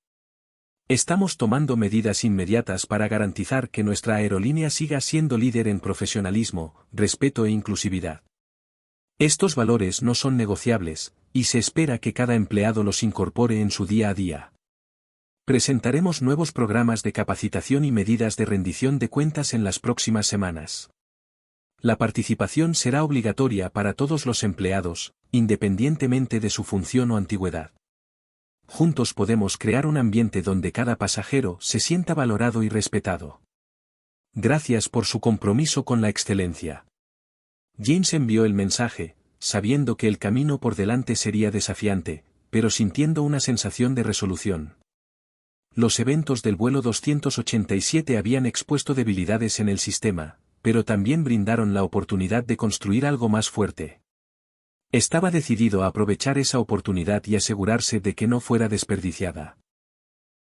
Estamos tomando medidas inmediatas para garantizar que nuestra aerolínea siga siendo líder en profesionalismo, respeto e inclusividad. Estos valores no son negociables, y se espera que cada empleado los incorpore en su día a día. Presentaremos nuevos programas de capacitación y medidas de rendición de cuentas en las próximas semanas. La participación será obligatoria para todos los empleados, independientemente de su función o antigüedad. Juntos podemos crear un ambiente donde cada pasajero se sienta valorado y respetado. Gracias por su compromiso con la excelencia. James envió el mensaje, sabiendo que el camino por delante sería desafiante, pero sintiendo una sensación de resolución. Los eventos del vuelo 287 habían expuesto debilidades en el sistema, pero también brindaron la oportunidad de construir algo más fuerte. Estaba decidido a aprovechar esa oportunidad y asegurarse de que no fuera desperdiciada.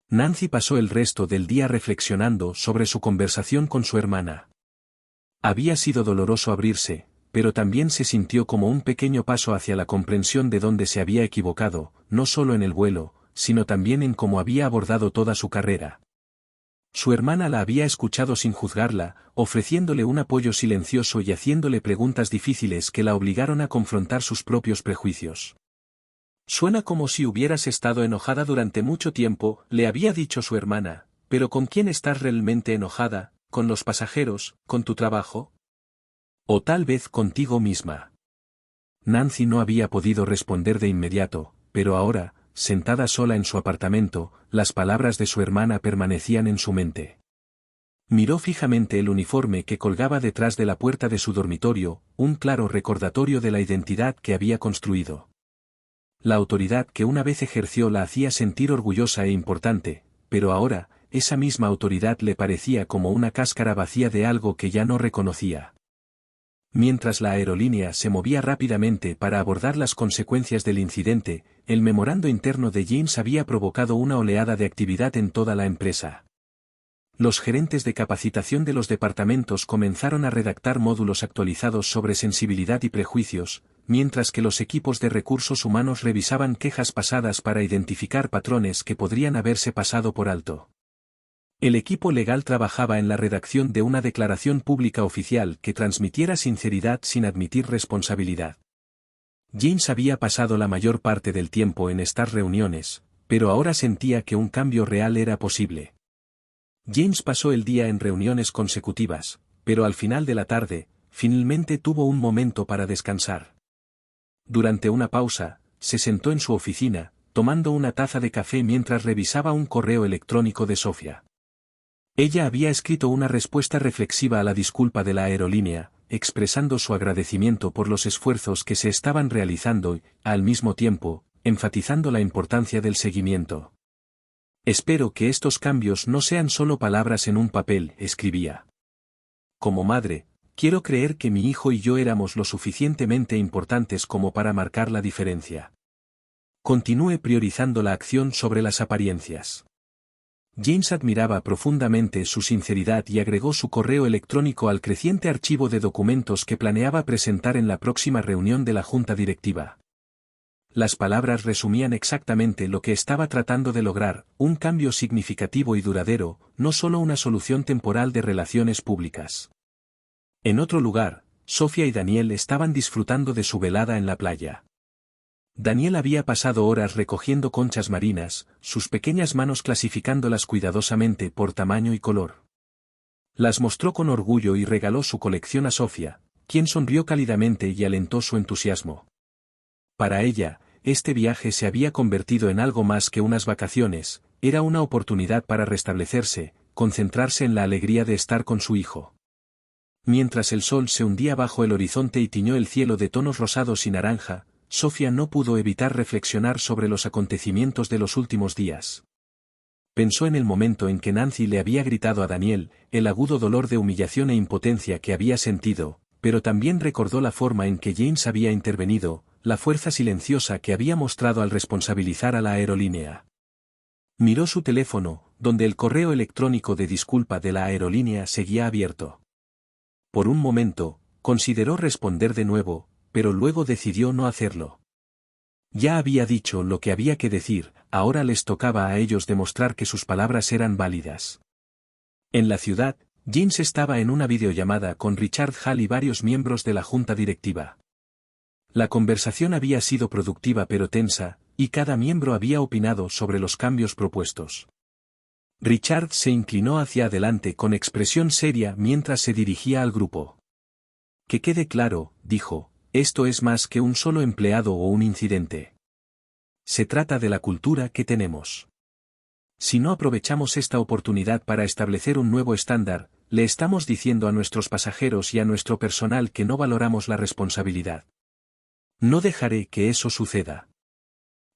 Nancy pasó el resto del día reflexionando sobre su conversación con su hermana. Había sido doloroso abrirse, pero también se sintió como un pequeño paso hacia la comprensión de dónde se había equivocado, no solo en el vuelo, sino también en cómo había abordado toda su carrera. Su hermana la había escuchado sin juzgarla, ofreciéndole un apoyo silencioso y haciéndole preguntas difíciles que la obligaron a confrontar sus propios prejuicios. Suena como si hubieras estado enojada durante mucho tiempo, le había dicho su hermana, pero ¿con quién estás realmente enojada? ¿Con los pasajeros, con tu trabajo? ¿O tal vez contigo misma? Nancy no había podido responder de inmediato, pero ahora, sentada sola en su apartamento, las palabras de su hermana permanecían en su mente. Miró fijamente el uniforme que colgaba detrás de la puerta de su dormitorio, un claro recordatorio de la identidad que había construido. La autoridad que una vez ejerció la hacía sentir orgullosa e importante, pero ahora, esa misma autoridad le parecía como una cáscara vacía de algo que ya no reconocía. Mientras la aerolínea se movía rápidamente para abordar las consecuencias del incidente, el memorando interno de James había provocado una oleada de actividad en toda la empresa. Los gerentes de capacitación de los departamentos comenzaron a redactar módulos actualizados sobre sensibilidad y prejuicios, mientras que los equipos de recursos humanos revisaban quejas pasadas para identificar patrones que podrían haberse pasado por alto. El equipo legal trabajaba en la redacción de una declaración pública oficial que transmitiera sinceridad sin admitir responsabilidad. James había pasado la mayor parte del tiempo en estas reuniones, pero ahora sentía que un cambio real era posible. James pasó el día en reuniones consecutivas, pero al final de la tarde, finalmente tuvo un momento para descansar. Durante una pausa, se sentó en su oficina, tomando una taza de café mientras revisaba un correo electrónico de Sofía. Ella había escrito una respuesta reflexiva a la disculpa de la aerolínea, expresando su agradecimiento por los esfuerzos que se estaban realizando y, al mismo tiempo, enfatizando la importancia del seguimiento. Espero que estos cambios no sean solo palabras en un papel, escribía. Como madre, quiero creer que mi hijo y yo éramos lo suficientemente importantes como para marcar la diferencia. Continúe priorizando la acción sobre las apariencias. James admiraba profundamente su sinceridad y agregó su correo electrónico al creciente archivo de documentos que planeaba presentar en la próxima reunión de la junta directiva. Las palabras resumían exactamente lo que estaba tratando de lograr, un cambio significativo y duradero, no solo una solución temporal de relaciones públicas. En otro lugar, Sofía y Daniel estaban disfrutando de su velada en la playa. Daniel había pasado horas recogiendo conchas marinas, sus pequeñas manos clasificándolas cuidadosamente por tamaño y color. Las mostró con orgullo y regaló su colección a Sofía, quien sonrió cálidamente y alentó su entusiasmo. Para ella, este viaje se había convertido en algo más que unas vacaciones, era una oportunidad para restablecerse, concentrarse en la alegría de estar con su hijo. Mientras el sol se hundía bajo el horizonte y tiñó el cielo de tonos rosados y naranja, Sofía no pudo evitar reflexionar sobre los acontecimientos de los últimos días. Pensó en el momento en que Nancy le había gritado a Daniel, el agudo dolor de humillación e impotencia que había sentido, pero también recordó la forma en que James había intervenido, la fuerza silenciosa que había mostrado al responsabilizar a la aerolínea. Miró su teléfono, donde el correo electrónico de disculpa de la aerolínea seguía abierto. Por un momento, consideró responder de nuevo, pero luego decidió no hacerlo. Ya había dicho lo que había que decir, ahora les tocaba a ellos demostrar que sus palabras eran válidas. En la ciudad, James estaba en una videollamada con Richard Hall y varios miembros de la junta directiva. La conversación había sido productiva pero tensa, y cada miembro había opinado sobre los cambios propuestos. Richard se inclinó hacia adelante con expresión seria mientras se dirigía al grupo. Que quede claro, dijo, esto es más que un solo empleado o un incidente. Se trata de la cultura que tenemos. Si no aprovechamos esta oportunidad para establecer un nuevo estándar, le estamos diciendo a nuestros pasajeros y a nuestro personal que no valoramos la responsabilidad. No dejaré que eso suceda.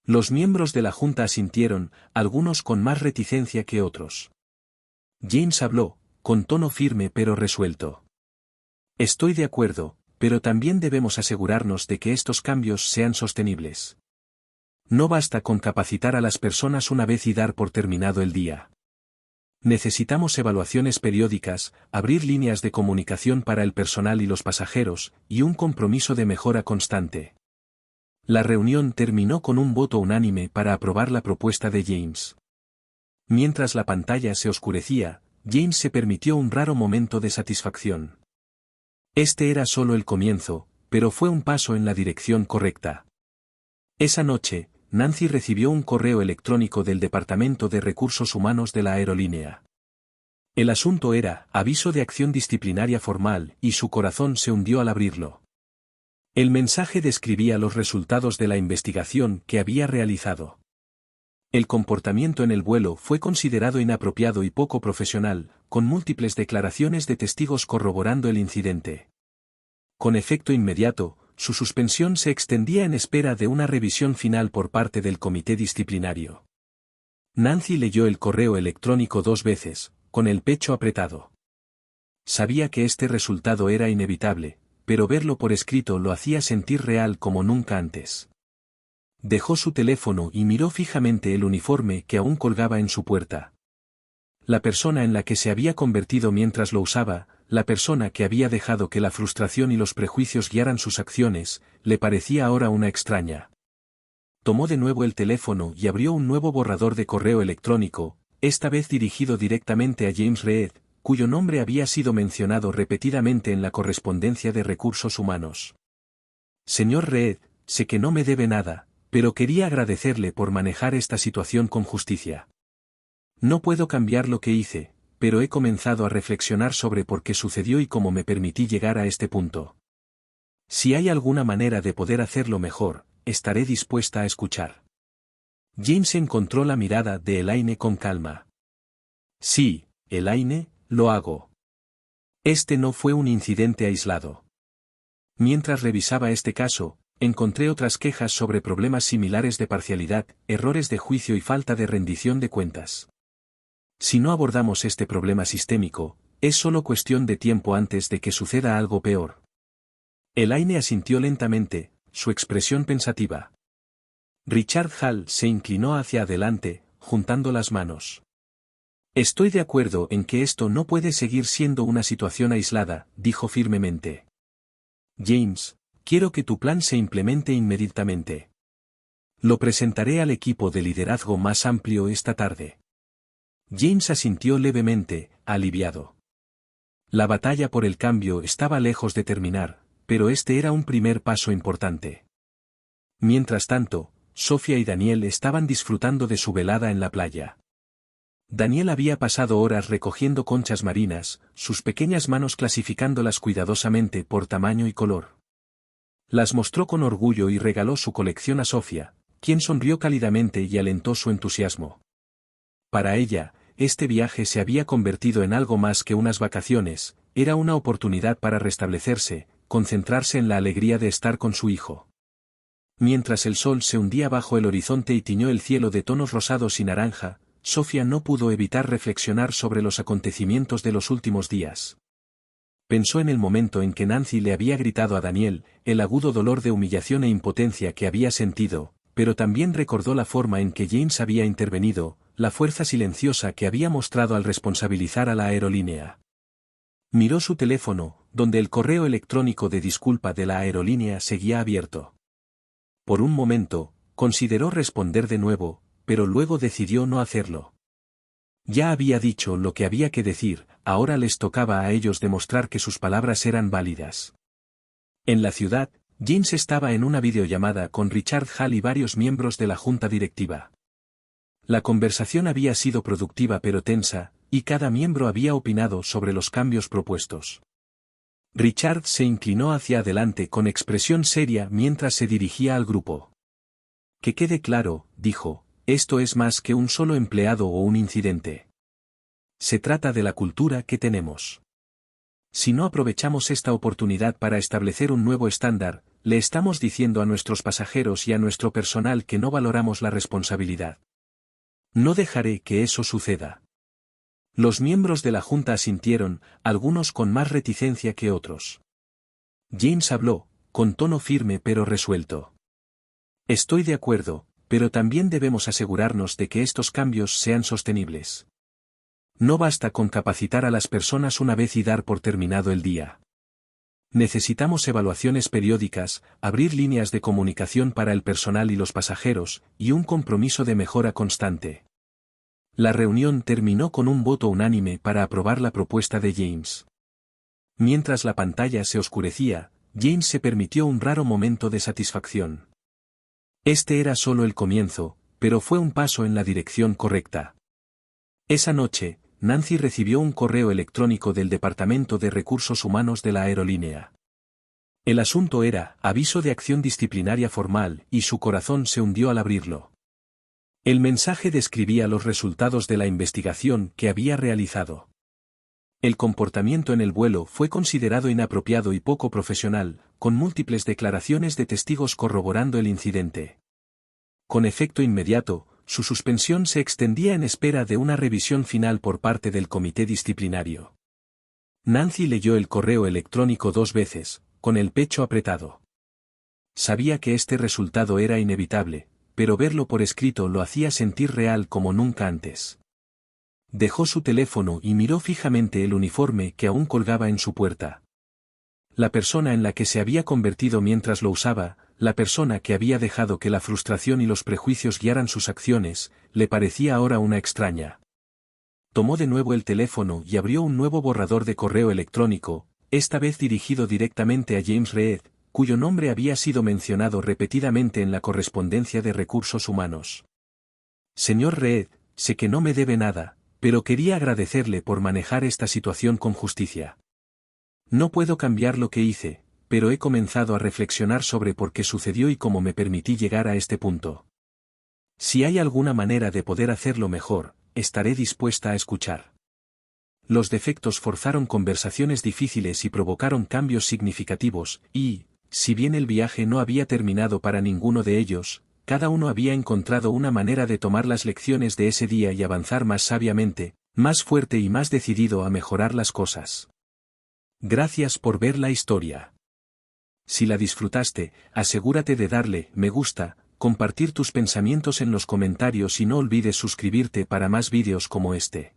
Los miembros de la junta asintieron, algunos con más reticencia que otros. James habló, con tono firme pero resuelto. Estoy de acuerdo, pero también debemos asegurarnos de que estos cambios sean sostenibles. No basta con capacitar a las personas una vez y dar por terminado el día. Necesitamos evaluaciones periódicas, abrir líneas de comunicación para el personal y los pasajeros, y un compromiso de mejora constante. La reunión terminó con un voto unánime para aprobar la propuesta de James. Mientras la pantalla se oscurecía, James se permitió un raro momento de satisfacción. Este era solo el comienzo, pero fue un paso en la dirección correcta. Esa noche, Nancy recibió un correo electrónico del Departamento de Recursos Humanos de la aerolínea. El asunto era aviso de acción disciplinaria formal y su corazón se hundió al abrirlo. El mensaje describía los resultados de la investigación que había realizado. El comportamiento en el vuelo fue considerado inapropiado y poco profesional, con múltiples declaraciones de testigos corroborando el incidente. Con efecto inmediato, su suspensión se extendía en espera de una revisión final por parte del comité disciplinario. Nancy leyó el correo electrónico 2 veces, con el pecho apretado. Sabía que este resultado era inevitable, pero verlo por escrito lo hacía sentir real como nunca antes. Dejó su teléfono y miró fijamente el uniforme que aún colgaba en su puerta. La persona en la que se había convertido mientras lo usaba, la persona que había dejado que la frustración y los prejuicios guiaran sus acciones, le parecía ahora una extraña. Tomó de nuevo el teléfono y abrió un nuevo borrador de correo electrónico, esta vez dirigido directamente a James Reed, cuyo nombre había sido mencionado repetidamente en la correspondencia de recursos humanos. Señor Reed, sé que no me debe nada, pero quería agradecerle por manejar esta situación con justicia. No puedo cambiar lo que hice, pero he comenzado a reflexionar sobre por qué sucedió y cómo me permití llegar a este punto. Si hay alguna manera de poder hacerlo mejor, estaré dispuesta a escuchar. James encontró la mirada de Elaine con calma. Sí, Elaine, lo hago. Este no fue un incidente aislado. Mientras revisaba este caso, encontré otras quejas sobre problemas similares de parcialidad, errores de juicio y falta de rendición de cuentas. Si no abordamos este problema sistémico, es solo cuestión de tiempo antes de que suceda algo peor. Elaine asintió lentamente, su expresión pensativa. Richard Hall se inclinó hacia adelante, juntando las manos. Estoy de acuerdo en que esto no puede seguir siendo una situación aislada, dijo firmemente. James, quiero que tu plan se implemente inmediatamente. Lo presentaré al equipo de liderazgo más amplio esta tarde. James asintió levemente, aliviado. La batalla por el cambio estaba lejos de terminar, pero este era un primer paso importante. Mientras tanto, Sofía y Daniel estaban disfrutando de su velada en la playa. Daniel había pasado horas recogiendo conchas marinas, sus pequeñas manos clasificándolas cuidadosamente por tamaño y color. Las mostró con orgullo y regaló su colección a Sofía, quien sonrió cálidamente y alentó su entusiasmo. Para ella, este viaje se había convertido en algo más que unas vacaciones, era una oportunidad para restablecerse, concentrarse en la alegría de estar con su hijo. Mientras el sol se hundía bajo el horizonte y tiñó el cielo de tonos rosados y naranja, Sofía no pudo evitar reflexionar sobre los acontecimientos de los últimos días. Pensó en el momento en que Nancy le había gritado a Daniel, el agudo dolor de humillación e impotencia que había sentido, pero también recordó la forma en que James había intervenido, la fuerza silenciosa que había mostrado al responsabilizar a la aerolínea. Miró su teléfono, donde el correo electrónico de disculpa de la aerolínea seguía abierto. Por un momento, consideró responder de nuevo, pero luego decidió no hacerlo. Ya había dicho lo que había que decir, ahora les tocaba a ellos demostrar que sus palabras eran válidas. En la ciudad, James estaba en una videollamada con Richard Hall y varios miembros de la junta directiva. La conversación había sido productiva pero tensa, y cada miembro había opinado sobre los cambios propuestos. Richard se inclinó hacia adelante con expresión seria mientras se dirigía al grupo. Que quede claro, dijo, esto es más que un solo empleado o un incidente. Se trata de la cultura que tenemos. Si no aprovechamos esta oportunidad para establecer un nuevo estándar, le estamos diciendo a nuestros pasajeros y a nuestro personal que no valoramos la responsabilidad. No dejaré que eso suceda. Los miembros de la junta asintieron, algunos con más reticencia que otros. James habló, con tono firme pero resuelto. Estoy de acuerdo, pero también debemos asegurarnos de que estos cambios sean sostenibles. No basta con capacitar a las personas una vez y dar por terminado el día. Necesitamos evaluaciones periódicas, abrir líneas de comunicación para el personal y los pasajeros, y un compromiso de mejora constante. La reunión terminó con un voto unánime para aprobar la propuesta de James. Mientras la pantalla se oscurecía, James se permitió un raro momento de satisfacción. Este era solo el comienzo, pero fue un paso en la dirección correcta. Esa noche, Nancy recibió un correo electrónico del Departamento de Recursos Humanos de la aerolínea. El asunto era aviso de acción disciplinaria formal y su corazón se hundió al abrirlo. El mensaje describía los resultados de la investigación que había realizado. El comportamiento en el vuelo fue considerado inapropiado y poco profesional, con múltiples declaraciones de testigos corroborando el incidente. Con efecto inmediato, su suspensión se extendía en espera de una revisión final por parte del comité disciplinario. Nancy leyó el correo electrónico 2 veces, con el pecho apretado. Sabía que este resultado era inevitable, pero verlo por escrito lo hacía sentir real como nunca antes. Dejó su teléfono y miró fijamente el uniforme que aún colgaba en su puerta. La persona en la que se había convertido mientras lo usaba, la persona que había dejado que la frustración y los prejuicios guiaran sus acciones, le parecía ahora una extraña. Tomó de nuevo el teléfono y abrió un nuevo borrador de correo electrónico, esta vez dirigido directamente a James Reed, cuyo nombre había sido mencionado repetidamente en la correspondencia de recursos humanos. Señor Reed, sé que no me debe nada, pero quería agradecerle por manejar esta situación con justicia. No puedo cambiar lo que hice, pero he comenzado a reflexionar sobre por qué sucedió y cómo me permití llegar a este punto. Si hay alguna manera de poder hacerlo mejor, estaré dispuesta a escuchar. Los defectos forzaron conversaciones difíciles y provocaron cambios significativos, y, si bien el viaje no había terminado para ninguno de ellos, cada uno había encontrado una manera de tomar las lecciones de ese día y avanzar más sabiamente, más fuerte y más decidido a mejorar las cosas. Gracias por ver la historia. Si la disfrutaste, asegúrate de darle me gusta, compartir tus pensamientos en los comentarios y no olvides suscribirte para más vídeos como este.